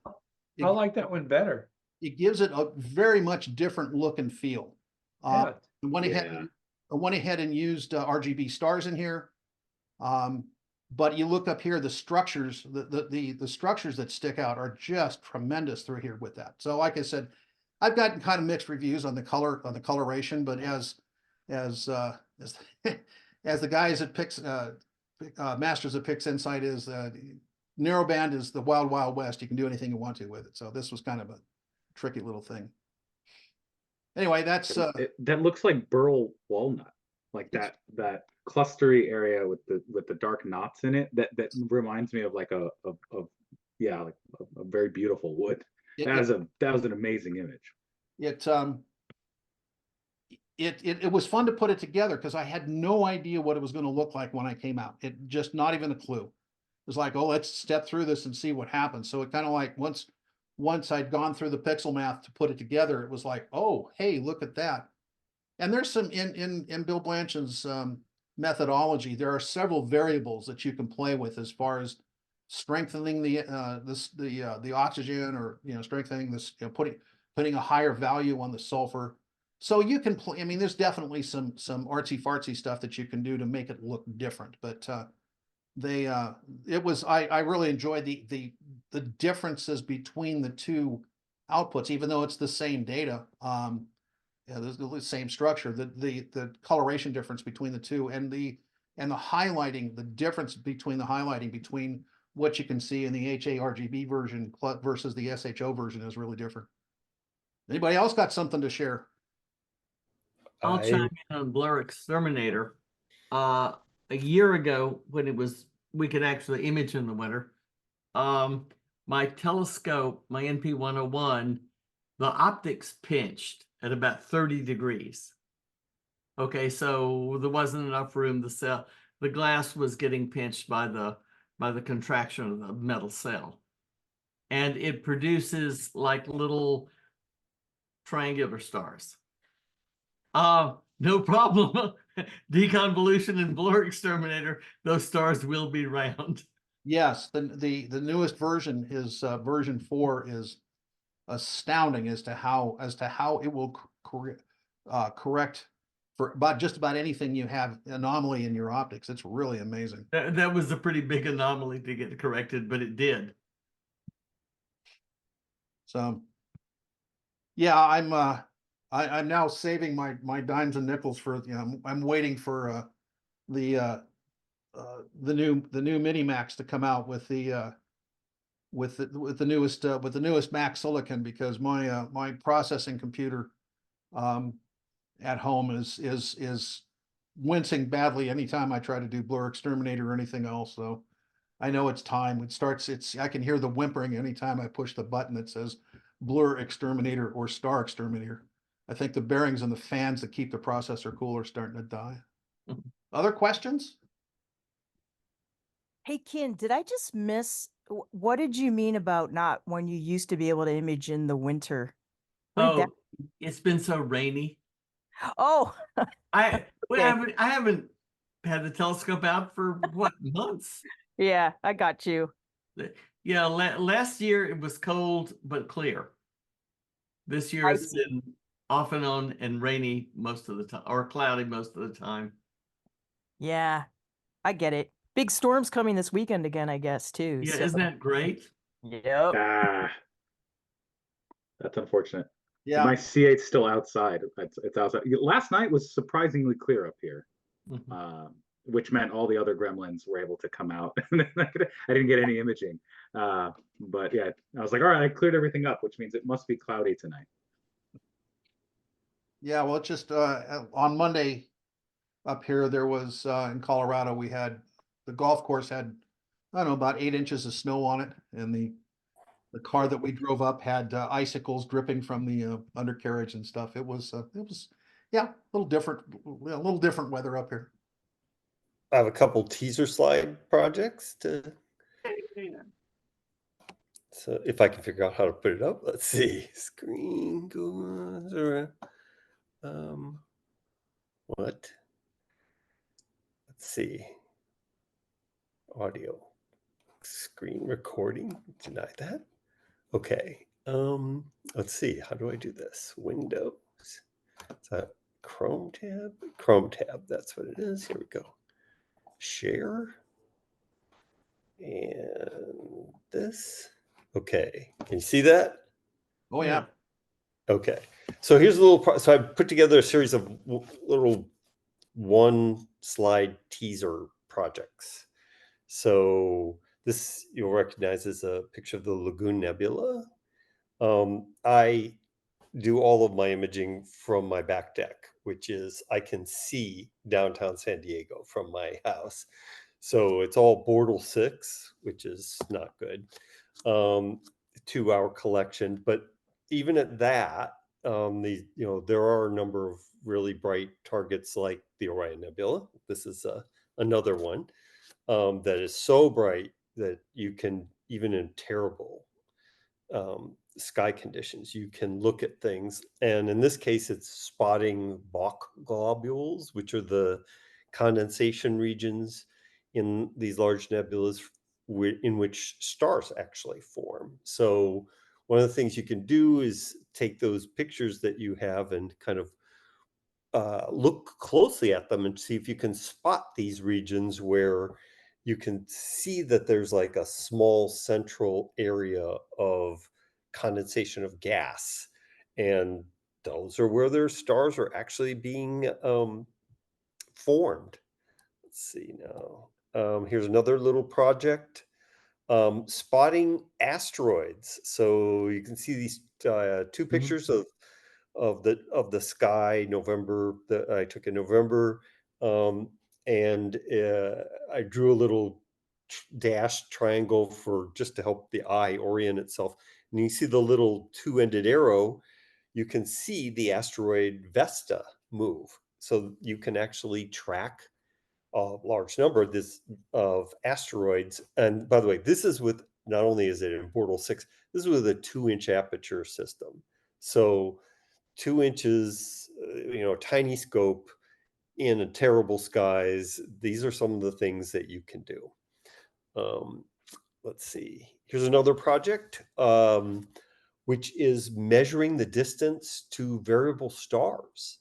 like that one better. it gives it a very much different look and feel. Yeah, I went ahead and used RGB stars in here. But you look up here, the structures, the structures that stick out are just tremendous through here with that. So like I said, I've gotten kind of mixed reviews on the coloration, but as the guys at Masters of PixInsight is, narrowband is the wild, wild west. You can do anything you want to with it. So this was kind of a tricky little thing. Anyway, that's that looks like burl walnut, like that clustery area with the dark knots in it. That reminds me of like a very beautiful wood. That was an amazing image. It was fun to put it together because I had no idea what it was going to look like when I came out. It just not even a clue. It was like, oh, let's step through this and see what happens. So it kind of like once I'd gone through the pixel math to put it together, it was like, oh, hey, look at that. And there's some in Bill Blanchin's methodology, there are several variables that you can play with as far as strengthening the oxygen, or strengthening this, putting a higher value on the sulfur. So you can play. I mean, there's definitely some artsy fartsy stuff that you can do to make it look different. But I really enjoyed the differences between the two outputs, even though it's the same data. There's the same structure. The coloration difference between the two, and the highlighting, the difference between the highlighting between what you can see in the HA RGB version versus the SHO version is really different. Anybody else got something to share? I'll chime in on Blur Exterminator. A year ago, when we could actually image in the winter, my telescope, my NP101, the optics pinched at about 30 degrees. Okay, so there wasn't enough room. The glass was getting pinched by the contraction of the metal cell. and it produces like little triangular stars. No problem. Deconvolution and blur exterminator, those stars will be round. Yes, the newest version is version 4 is astounding as to how it will correct for about just about anything you have anomaly in your optics. It's really amazing. That was a pretty big anomaly to get corrected, but it did. So yeah, I'm now saving my dimes and nickels for, you know, I'm waiting for the new mini Macs to come out with the newest Mac silicon, because my processing computer at home is wincing badly anytime I try to do blur exterminator or anything else. So I know it's time. I can hear the whimpering anytime I push the button that says blur exterminator or star exterminator. I think the bearings and the fans that keep the processor cool are starting to die. Other questions? Hey, Ken, did I just miss? What did you mean about not when you used to be able to image in the winter? What did that? It's been so rainy. Oh, I Okay. haven't had the telescope out for what, months? yeah, I got you. Yeah, last year it was cold but clear. This year I it's been off and on and rainy most of the time, or cloudy most of the time. Yeah, I get it. Big storms coming this weekend again, I guess, too. Yeah, so- isn't that great? Yep. Ah, that's unfortunate. Yeah. My C8's still outside. It's outside. Last night was surprisingly clear up here, Mhm. which meant all the other gremlins were able to come out. I didn't get any imaging. But yeah, I was like, all right, I cleared everything up, which means it must be cloudy tonight. Yeah, well, it's just on Monday up here, there was in Colorado, we had the golf course had, I don't know, about 8 inches of snow on it, and the car that we drove up had icicles dripping from the undercarriage and stuff. It was yeah, a little different weather up here. I have a couple teaser slide projects to. So if I can figure out how to put it up, let's see. Screen goes around. What? Let's see. Audio. Screen recording. Deny that. Okay. Let's see. How do I do this? Windows. Is that Chrome tab? Chrome tab. That's what it is. Here we go. Share. And this. Okay. Can you see that? Oh yeah. Okay. So here's a little, so I put together a series of little one slide teaser projects. So this you'll recognize as a picture of the Lagoon Nebula. I do all of my imaging from my back deck, which is I can see downtown San Diego from my house. So it's all Bortle 6, which is not good. 2-hour collection, but even at that, there are a number of really bright targets like the Orion Nebula. This is another one that is so bright that you can, even in terrible sky conditions, you can look at things. And in this case, it's spotting Bok globules, which are the condensation regions in these large nebulas in which stars actually form. So one of the things you can do is take those pictures that you have and kind of look closely at them and see if you can spot these regions where you can see that there's like a small central area of condensation of gas. And those are where their stars are actually being formed. Let's see now. Here's another little project. Spotting asteroids. So you can see these two pictures of the sky November that I took in November, and I drew a little dashed triangle for just to help the eye orient itself. And you see the little two-ended arrow. You can see the asteroid Vesta move, so you can actually track a large number of asteroids. And by the way, this is with not only is it in Bortle 6, this is with a 2-inch aperture system. So 2 inches, tiny scope in a terrible skies. These are some of the things that you can do. Let's see. Here's another project, which is measuring the distance to variable stars.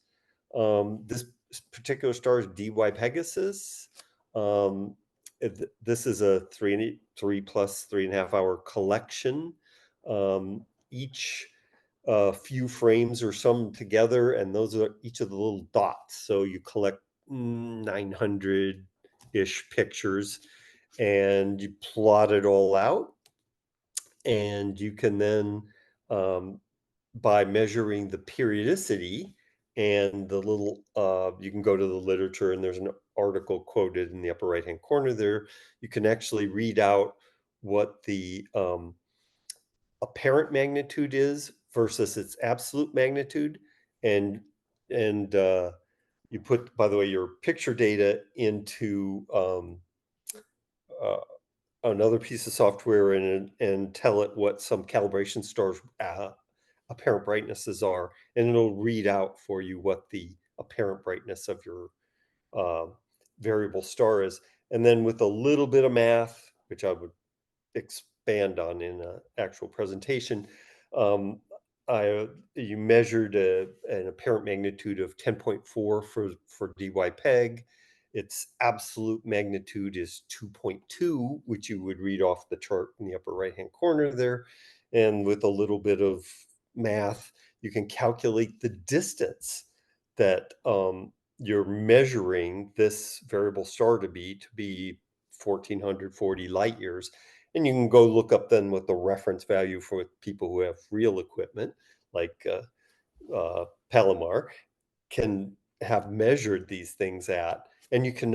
This particular star is DY Pegasus. This is a 3 plus 3.5 hour collection. Each few frames are summed together, and those are each of the little dots. So you collect 900-ish pictures, and you plot it all out. And you can then, by measuring the periodicity and the little, you can go to the literature, and there's an article quoted in the upper right-hand corner there. You can actually read out what the apparent magnitude is versus its absolute magnitude. And you put, by the way, your picture data into another piece of software and tell it what some calibration stars apparent brightnesses are, and it'll read out for you what the apparent brightness of your variable star is. And then with a little bit of math, which I would expand on in an actual presentation, you measured an apparent magnitude of 10.4 for DY Peg. Its absolute magnitude is 2.2, which you would read off the chart in the upper right-hand corner there. And with a little bit of math, you can calculate the distance that you're measuring this variable star to be 1,440 light years. And you can go look up then what the reference value for people who have real equipment, like Palomar, can have measured these things at. And you can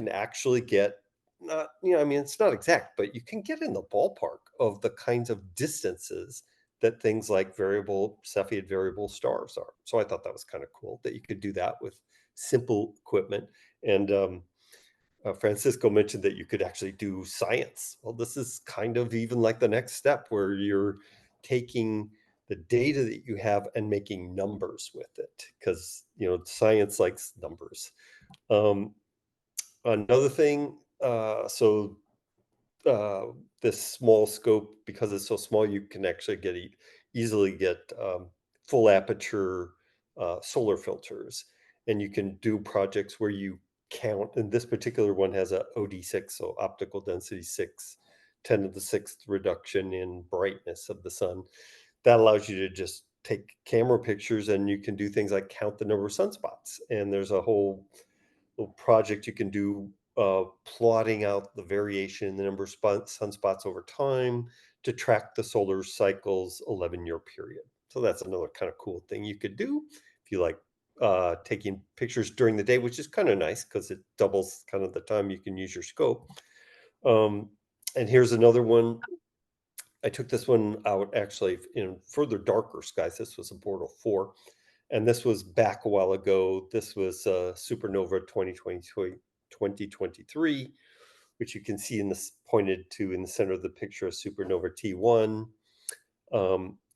actually get, not, it's not exact, but you can get in the ballpark of the kinds of distances that things like Cepheid variable stars are. So I thought that was kind of cool that you could do that with simple equipment. And Francisco mentioned that you could actually do science. Well, this is kind of even like the next step, where you're taking the data that you have and making numbers with it, because science likes numbers. Another thing, this small scope, because it's so small, you can actually easily get full aperture solar filters, and you can do projects where you count. And this particular one has a OD6, so optical density 6, 10 to the 6th reduction in brightness of the sun. That allows you to just take camera pictures, and you can do things like count the number of sunspots. And there's a whole little project you can do, plotting out the variation in the number of sunspots over time to track the solar cycle's 11-year period. So that's another kind of cool thing you could do if you like taking pictures during the day, which is kind of nice because it doubles kind of the time you can use your scope. And here's another one. I took this one out actually in further darker skies. This was a Bortle 4. And this was back a while ago. This was Supernova 2023, which you can see pointed to in the center of the picture of Supernova T1.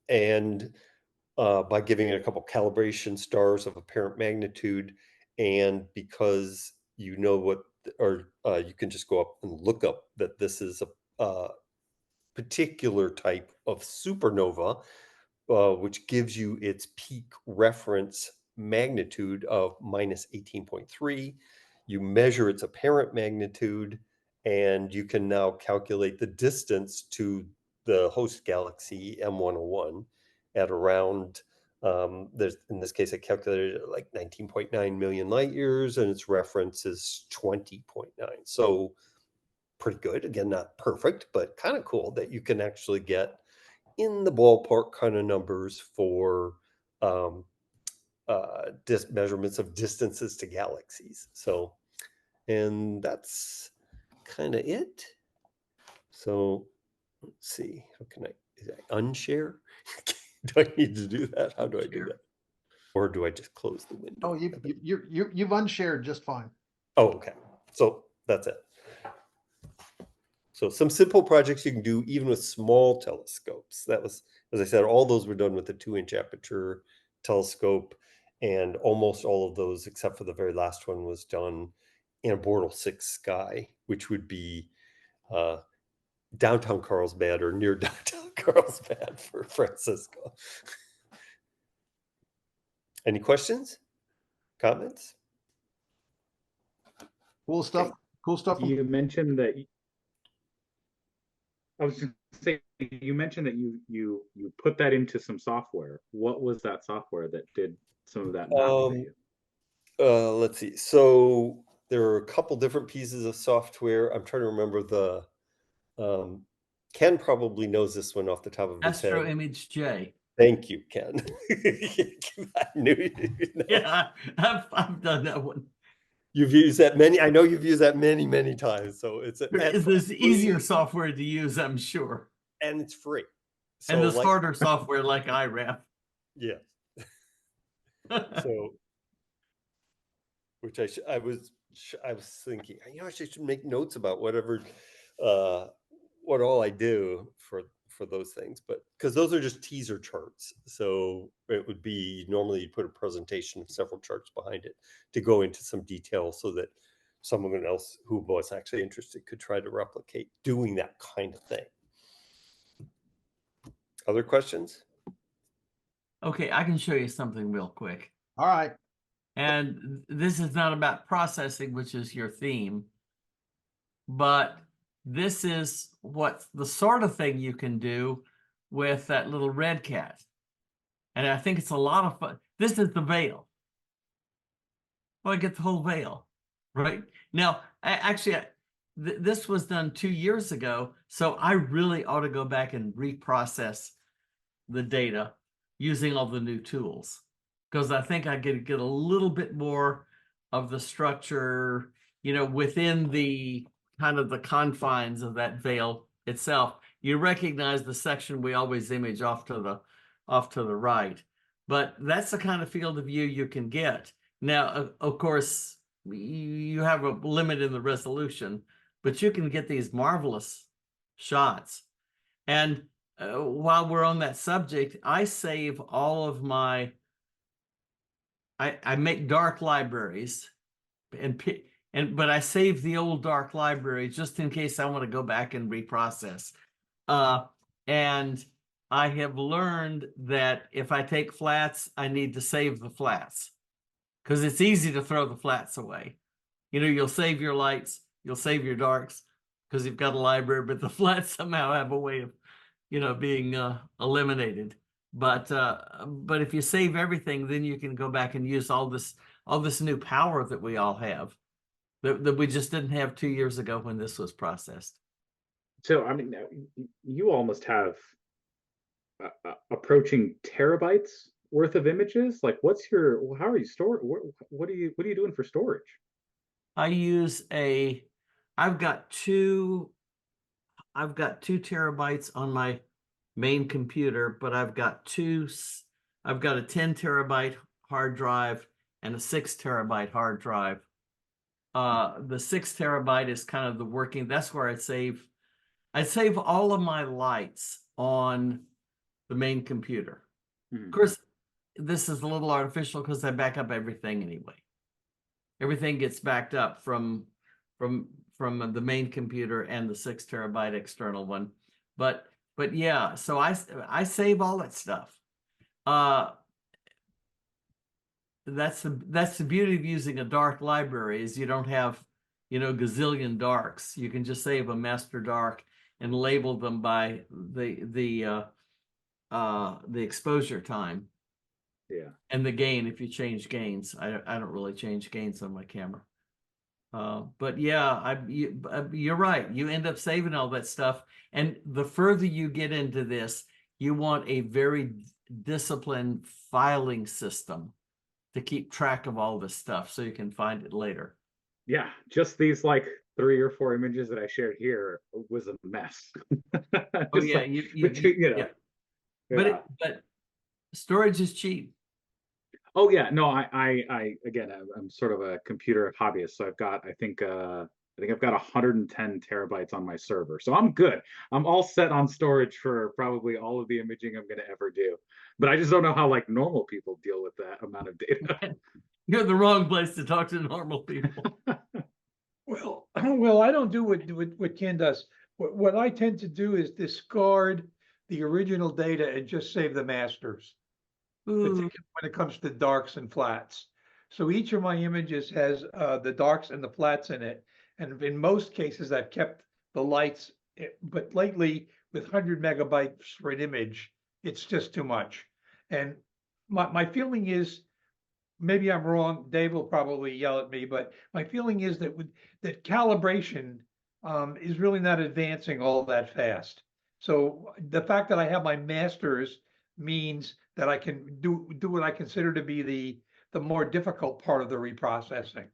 And by giving it a couple calibration stars of apparent magnitude, and because you can just go up and look up that this is a particular type of supernova, which gives you its peak reference magnitude of minus 18.3. You measure its apparent magnitude, and you can now calculate the distance to the host galaxy M101 at around, in this case, I calculated it like 19.9 million light years, and its reference is 20.9. So pretty good. Again, not perfect, but kind of cool that you can actually get in the ballpark kind of numbers for measurements of distances to galaxies. So, and that's kind of it. So let's see, is I unshare? Do I need to do that? How do I do that? Or do I just close the window? Oh, you've unshared just fine. Oh, okay. So that's it. So some simple projects you can do even with small telescopes. That was, as I said, all those were done with the 2-inch aperture telescope, and almost all of those, except for the very last one, was done in a Bortle 6 sky, which would be downtown Carlsbad or near downtown Carlsbad for Francisco. Any questions? Comments? Cool stuff. Cool stuff. You mentioned that. I was just saying, you mentioned that you put that into some software. What was that software that did some of that math for you? Let's see. So there are a couple different pieces of software. I'm trying to remember the. Ken probably knows this one off the top of his Astro head. Image J. Thank you, Ken. I knew you know. Yeah, I've done that one. You've used that many. I know you've used that many times. So it's There's easier software to use, I'm sure. and it's free. So And there's like, harder software like IRAF. yeah. So, which I was thinking, you know, I should make notes about whatever, what all I do for those things, but because those are just teaser charts. So it would be normally you put a presentation of several charts behind it to go into some detail so that someone else who was actually interested could try to replicate doing that kind of thing. Other questions? Okay, I can show you something real quick. All right. And this is not about processing, which is your theme, but this is what the sort of thing you can do with that little red cat. And I think it's a lot of fun. This is the veil. Well, I get the whole veil, right? Now, this was done 2 years ago, so I really ought to go back and reprocess the data using all the new tools, because I think I get a little bit more of the structure, you know, within the kind of the confines of that veil itself. You recognize the section we always image off to the right, but that's the kind of field of view you can get. Now, of course, you have a limit in the resolution, but you can get these marvelous shots. And while we're on that subject, I save all of my, I make dark libraries, but I save the old dark library just in case I want to go back and reprocess. And I have learned that if I take flats, I need to save the flats, because it's easy to throw the flats away. You know, you'll save your lights, you'll save your darks because you've got a library, but the flats somehow have a way of, you know, being eliminated. But if you save everything, then you can go back and use all this new power that we all have that we just didn't have 2 years ago when this was processed. So, I mean, you almost have approaching terabytes worth of images. Like, how are you storing? What are you doing for storage? I've got 2 terabytes on my main computer, but I've got a 10 terabyte hard drive and a 6 terabyte hard drive. The 6 terabyte is kind of the working, that's where I'd save all of my lights on the main computer. Of course, this is a little artificial because I back up everything anyway. Everything gets backed up from the main computer and the 6 terabyte external one. But yeah, so I save all that stuff. That's the beauty of using a dark library, is you don't have, you know, gazillion darks. You can just save a master dark and label them by the exposure time. Yeah. And the gain, if you change gains. I don't really change gains on my camera. But yeah, you're right. You end up saving all that stuff. And the further you get into this, you want a very disciplined filing system to keep track of all this stuff so you can find it later. Yeah, just these like 3 or 4 images that I shared here was a mess. Oh yeah, like, you know. Yeah. But storage is cheap. Oh yeah, no, I again, I'm sort of a computer hobbyist, so I've got, I think, I think I've got 110 terabytes on my server. So I'm good. I'm all set on storage for probably all of the imaging I'm going to ever do. But I just don't know how like normal people deal with that amount of data. You're in the wrong place to talk to normal people. Well, well, I don't do what Ken does. What I tend to do is discard the original data and just save the masters, particularly when it comes to darks and flats. So each of my images has the darks and the flats in it. And in most cases, I've kept the lights, but lately with 100 megabytes for an image, it's just too much. And my feeling is, maybe I'm wrong, Dave will probably yell at me, but my feeling is that calibration is really not advancing all that fast. So the fact that I have my masters means that I can do what I consider to be the more difficult part of the reprocessing.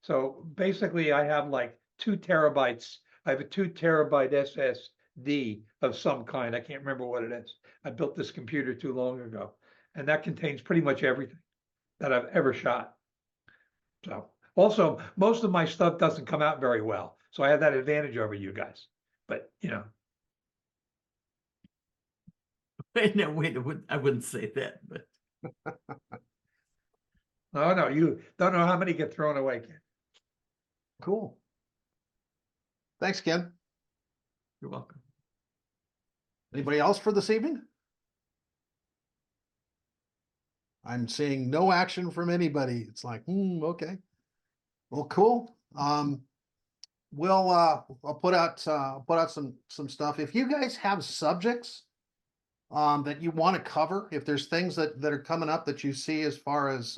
So basically I have like 2 terabytes. I have a 2 terabyte SSD of some kind. I can't remember what it is. I built this computer too long ago, and that contains pretty much everything that I've ever shot. So also, most of my stuff doesn't come out very well. So I have that advantage over you guys. But No, wait, I wouldn't say that, but no, you don't know how many get thrown away, Ken. Cool. Thanks, Ken. you're welcome. Anybody else for this evening? I'm seeing no action from anybody. It's like, okay. Well, cool. I'll put out some stuff. If you guys have subjects that you want to cover, if there's things that are coming up that you see as far as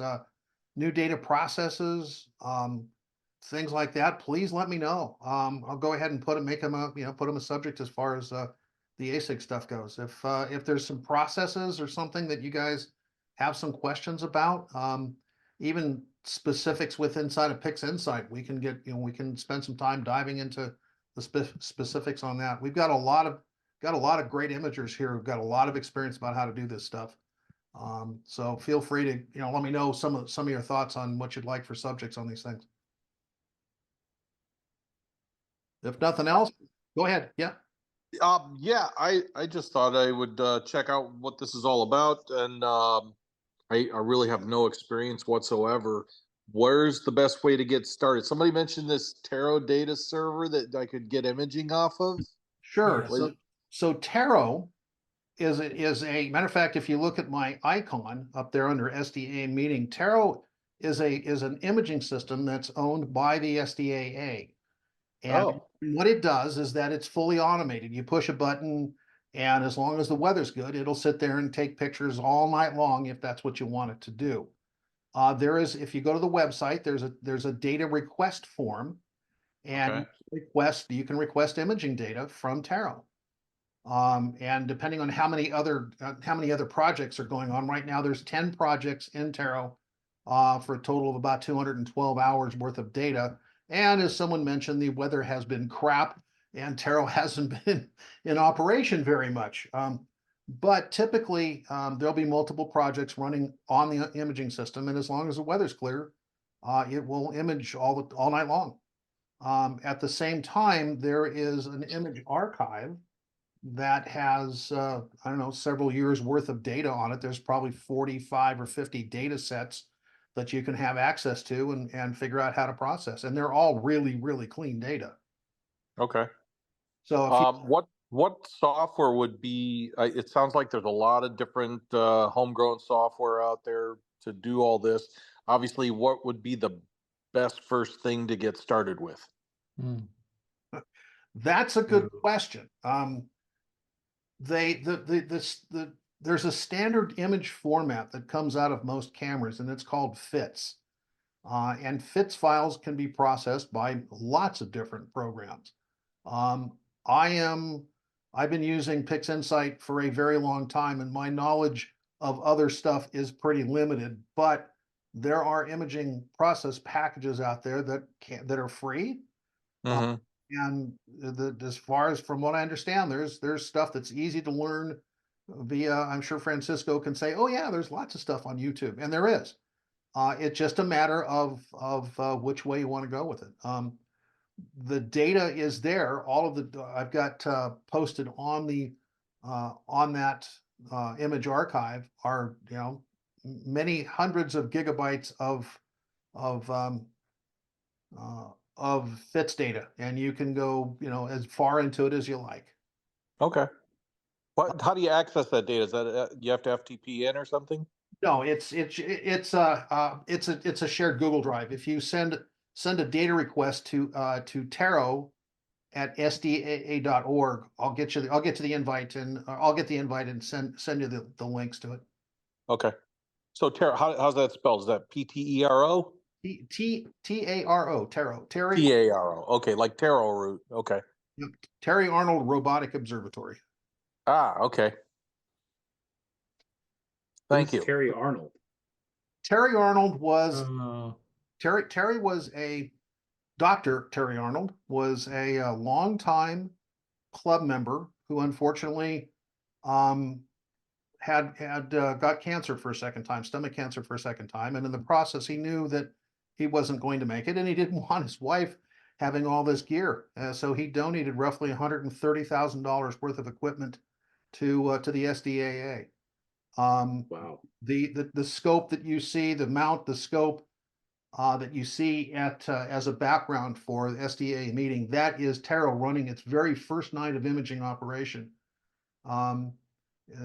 new data processes, things like that, please let me know. I'll go ahead and put them a subject as far as the AISIG stuff goes. If there's some processes or something that you guys have some questions about, even specifics with inside of Pix Insight, we can spend some time diving into the specifics on that. We've got a lot of great imagers here who've got a lot of experience about how to do this stuff. So feel free to let me know some of your thoughts on what you'd like for subjects on these things. If nothing else, go ahead. Yeah. Yeah, I just thought I would check out what this is all about, and I really have no experience whatsoever. Where's the best way to get started? Somebody mentioned this Tarot data server that I could get imaging off of. Sure. Yes. So Tarot is a matter of fact, if you look at my icon up there under SDA meeting, Tarot is an imaging system that's owned by the SDAA. And what it does is that it's fully automated. You push a button, and as long as the weather's good, it'll sit there and take pictures all night long if that's what you want it to do. If you go to the website, there's a data request form, and you can request imaging data from Tarot. And depending on how many other projects are going on right now, there's 10 projects in Tarot for a total of about 212 hours worth of data. And as someone mentioned, the weather has been crap and Tarot hasn't been in operation very much. But typically, there'll be multiple projects running on the imaging system. And as long as the weather's clear, it will image all night long. At the same time, there is an image archive that has, several years worth of data on it. There's probably 45 or 50 data sets that you can have access to and figure out how to process. And they're all really, really clean data. Okay. So if what software would be, it sounds like there's a lot of different homegrown software out there to do all this. Obviously, what would be the best first thing to get started with? That's a good question. There's a standard image format that comes out of most cameras, and it's called FITS. And FITS files can be processed by lots of different programs. I've been using Pix Insight for a very long time, and my knowledge of other stuff is pretty limited, but there are imaging process packages out there that are free. And as far as from what I understand, there's stuff that's easy to learn via, I'm sure Francisco can say, oh yeah, there's lots of stuff on YouTube, and there is. It's just a matter of which way you want to go with it. the data is there. All of the, I've got posted on that image archive are, you know, many hundreds of gigabytes of um, of FITS data, and you can go, you know, as far into it as you like. Okay. What? How do you access that data? Is that you have to FTP in or something? No, it's a shared Google Drive. If you send a data request to Taro at sdaa.org, I'll get to the invite, and I'll get the invite and send you the links to it. Okay. So Taro, how's that spelled? Is that Ptero? Taro, Taro, Terry, Taro. Okay, like taro root. Okay. yep, Terry Arnold Robotic Observatory. Ah, okay. Thank Who's you. Terry Arnold? Terry Arnold was Uh, Terry was a Dr. Terry Arnold was a longtime club member who unfortunately um, had got cancer for a second time, stomach cancer for a second time, and in the process, he knew that he wasn't going to make it, and he didn't want his wife having all this gear, so he donated roughly $130,000 worth of equipment to the SDAA. Wow. The scope that you see, the mount, the scope that you see at as a background for the SDA meeting, that is Taro running its very first night of imaging operation. Um,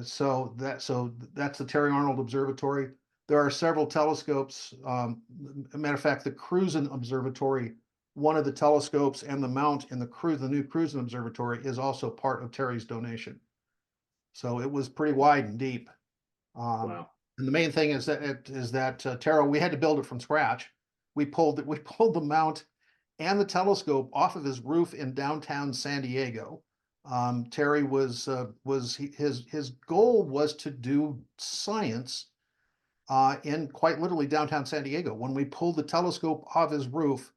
so that's the Terry Arnold Observatory. There are several telescopes. A matter of fact, the Cruisen Observatory, one of the telescopes and the mount in the new Cruisen Observatory is also part of Terry's donation. So it was pretty wide and deep. Wow. And the main thing is that Taro, we had to build it from scratch. We pulled the mount and the telescope off of his roof in downtown San Diego. Terry his goal was to do science in quite literally downtown San Diego. When we pulled the telescope off his roof,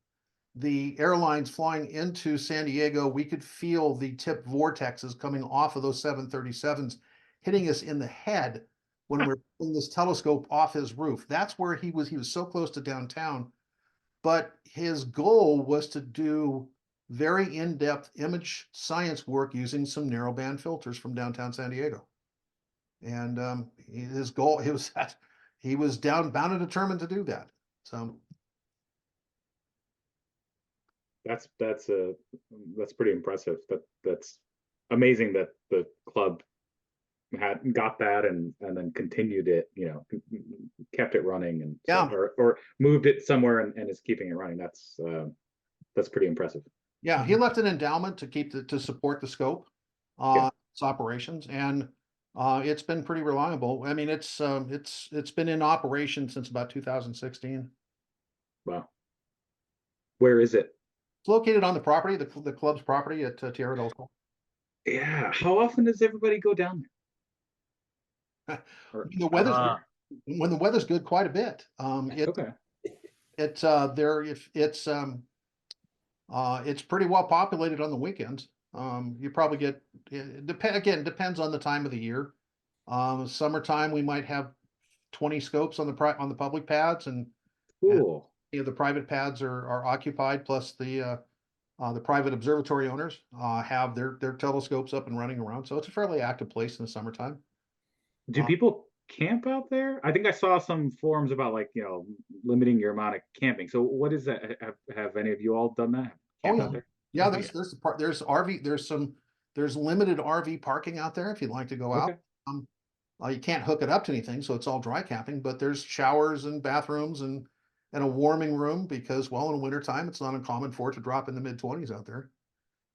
the airlines flying into San Diego, we could feel the tip vortexes coming off of those 737s hitting us in the head when we're pulling this telescope off his roof. That's where he was. He was so close to downtown, but his goal was to do very in-depth image science work using some narrowband filters from downtown San Diego. And his goal, he was bound and determined to do that. So That's pretty impressive. That's amazing that the club got that and then continued it, you know, kept it running and yeah, or moved it somewhere and is keeping it running. That's pretty impressive. yeah, he left an endowment to support the scope, Yeah. its operations, and it's been pretty reliable. I mean, it's been in operation since about 2016. Wow. Where is it? It's located on the property, the club's property at Tierra del Sol. Yeah. How often does everybody go down there? Or, When the weather's uh, when the weather's good, quite a bit. okay. There if it's pretty well populated on the weekends. You probably get again, depends on the time of the year. Summertime we might have 20 scopes on the public pads, and Cool. you know, the private pads are occupied, plus the private observatory owners have their telescopes up and running around. So it's a fairly active place in the summertime. Do people camp out there? I think I saw some forums about, like, you know, limiting your amount of camping. So what is that? Have any of you all done that? Oh Camped yeah, out there? yeah. Oh, There's RV. There's limited RV parking out there if you'd like to go out. Okay. You can't hook it up to anything, so it's all dry camping. But there's showers and bathrooms and a warming room because, well, in wintertime it's not uncommon for it to drop in the mid-20s out there.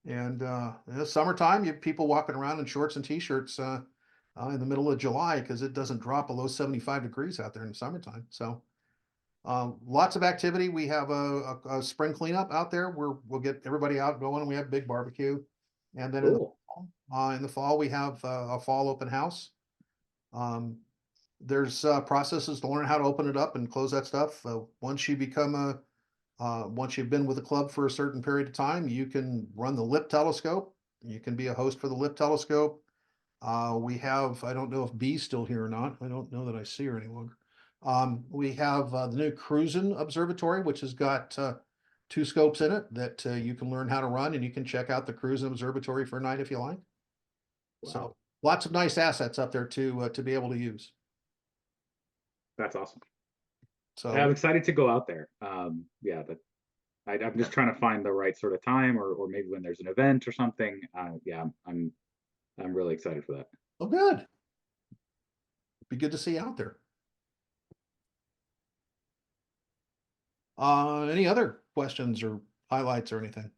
And in the summertime, you have people walking around in shorts and t-shirts in the middle of July because it doesn't drop below 75 degrees out there in the summertime. So lots of activity. We have a spring cleanup out there where we'll get everybody out going, and we have a big barbecue. And then Cool. in the fall, we have a fall open house. There's processes to learn how to open it up and close that stuff. Once you've been with the club for a certain period of time, you can run the LIP telescope. You can be a host for the LIP telescope. I don't know if B's still here or not. I don't know that I see her any longer. We have the new Cruisen Observatory, which has got two scopes in it that you can learn how to run, and you can check out the cruise and observatory for a night if you like. So lots of nice assets up there to be able to use. That's awesome. So I'm excited to go out there. Yeah, but I'm just trying to find the right sort of time, or maybe when there's an event or something. Yeah, I'm really excited for that. oh, good. Be good to see you out there. Any other questions or highlights or anything?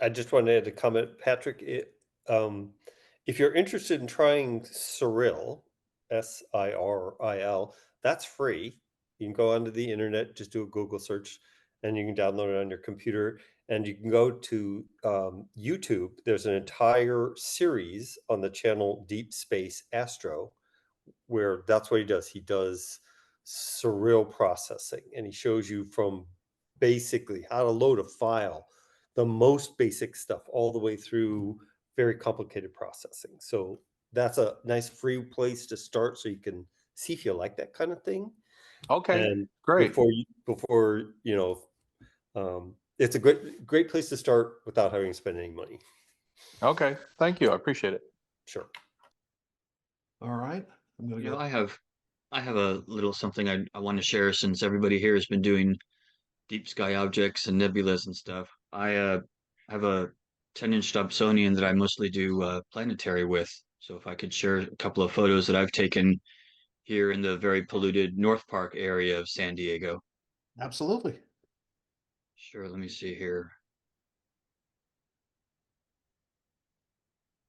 I just wanted to comment, Patrick, if you're interested in trying Siril, SIRIL, that's free. You can go onto the internet, just do a Google search, and you can download it on your computer. And you can go to YouTube. There's an entire series on the channel Deep Space Astro, where that's what he does. He does surreal processing, and he shows you from basically how to load a file, the most basic stuff, all the way through very complicated processing. So that's a nice free place to start, so you can see if you like that kind of thing. Okay, And great. before you know, it's a great place to start without having to spend any money. Okay, thank you. I appreciate it. Sure. All right. I'm gonna You know, go. I have a little something I want to share since everybody here has been doing deep sky objects and nebulas and stuff. I have a 10-inch Dobsonian that I mostly do planetary with. So if I could share a couple of photos that I've taken here in the very polluted North Park area of San Diego. Absolutely. Sure, let me see here.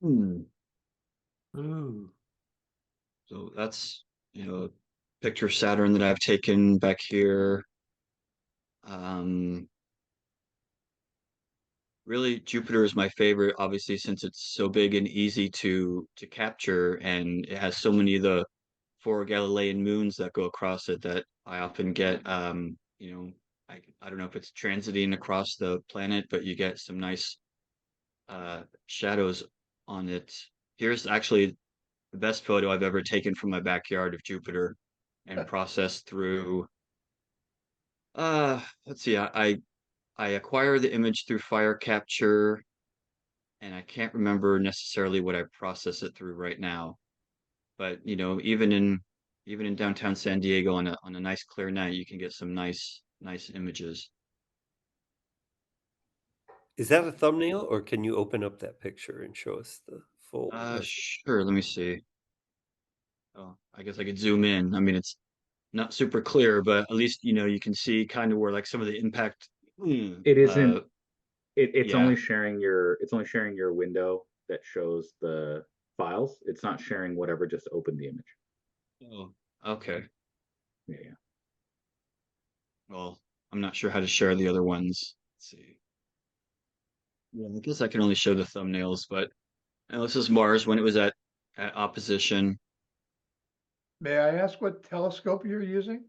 Ooh. So that's, you know, a picture of Saturn that I've taken back here. Really, Jupiter is my favorite, obviously, since it's so big and easy to capture, and it has so many of the four Galilean moons that go across it that I often get. You know, I don't know if it's transiting across the planet, but you get some nice shadows on it. Here's actually the best photo I've ever taken from my backyard of Jupiter and processed through. Let's see, I acquire the image through fire capture, and I can't remember necessarily what I process it through right now. But you know, even in downtown San Diego on a nice clear night, you can get some nice images. Is that a thumbnail, or can you open up that picture and show us the full? Sure, let me see. Oh, I guess I could zoom in. I mean, it's not super clear, but at least you know you can see kind of where like some of the impact. It isn't. It's Yeah. only sharing your window that shows the files. It's not sharing whatever just opened the image. Oh, okay. Yeah. Well, I'm not sure how to share the other ones. Let's see. Yeah, I guess I can only show the thumbnails, but this is Mars when it was at opposition. May I ask what telescope you're using?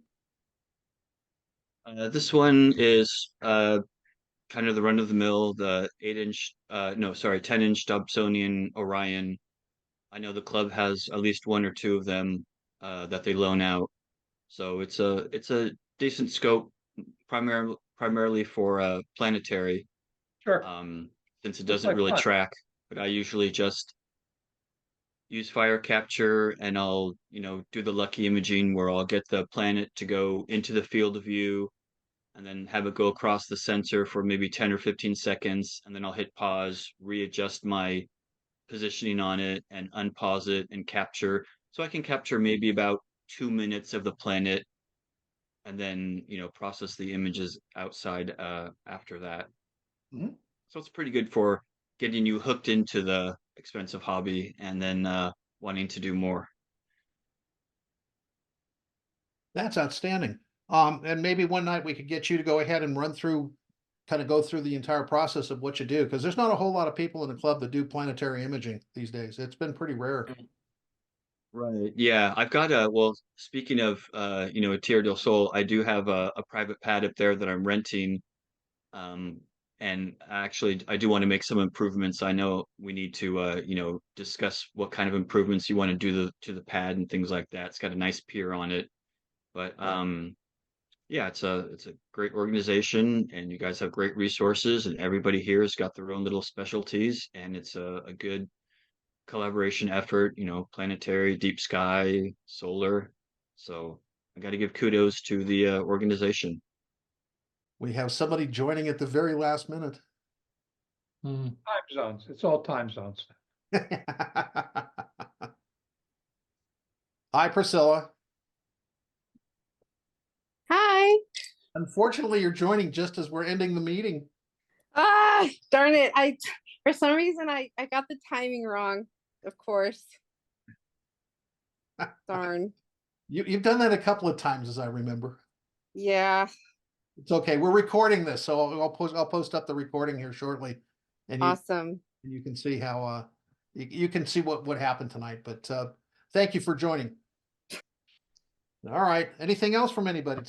This one is kind of the run of the mill, the 8-inch, no, sorry, 10-inch Dobsonian Orion. I know the club has at least one or two of them that they loan out. So it's a decent scope, primarily for planetary, Sure. since it Looks doesn't like really fun. track. But I usually just use fire capture, and I'll, you know, do the lucky imaging where I'll get the planet to go into the field of view and then have it go across the sensor for maybe 10 or 15 seconds. And then I'll hit pause, readjust my positioning on it, and unpause it and capture. So I can capture maybe about 2 minutes of the planet and then, you know, process the images outside after that. Mhm. So it's pretty good for getting you hooked into the expensive hobby and then wanting to do more. That's outstanding. And maybe one night we could get you to go ahead and kind of go through the entire process of what you do, because there's not a whole lot of people in the club that do planetary imaging these days. It's been pretty rare. Right. Yeah, I've got well, speaking of you know, Tierra del Sol, I do have a private pad up there that I'm renting. Um, and actually I do want to make some improvements. I know we need to you know, discuss what kind of improvements you want to do to the pad and things like that. It's got a nice pier on it. But Yeah, it's a great organization, and you guys have great resources, and everybody here has got their own little specialties, and it's a good collaboration effort, planetary, deep sky, solar. So I got to give kudos to the organization. We have somebody joining at the very last minute. Hmm. Time zones. It's all time zones. Hi, Priscilla. Hi. Unfortunately, you're joining just as we're ending the meeting. Ah, darn it. For some reason I got the timing wrong, of course. Darn. You've done that a couple of times, as I remember. Yeah. It's okay. We're recording this, so I'll post up the recording here shortly, and Awesome. you can see how you can see what happened tonight. But thank you for joining. All right. Anything else from anybody?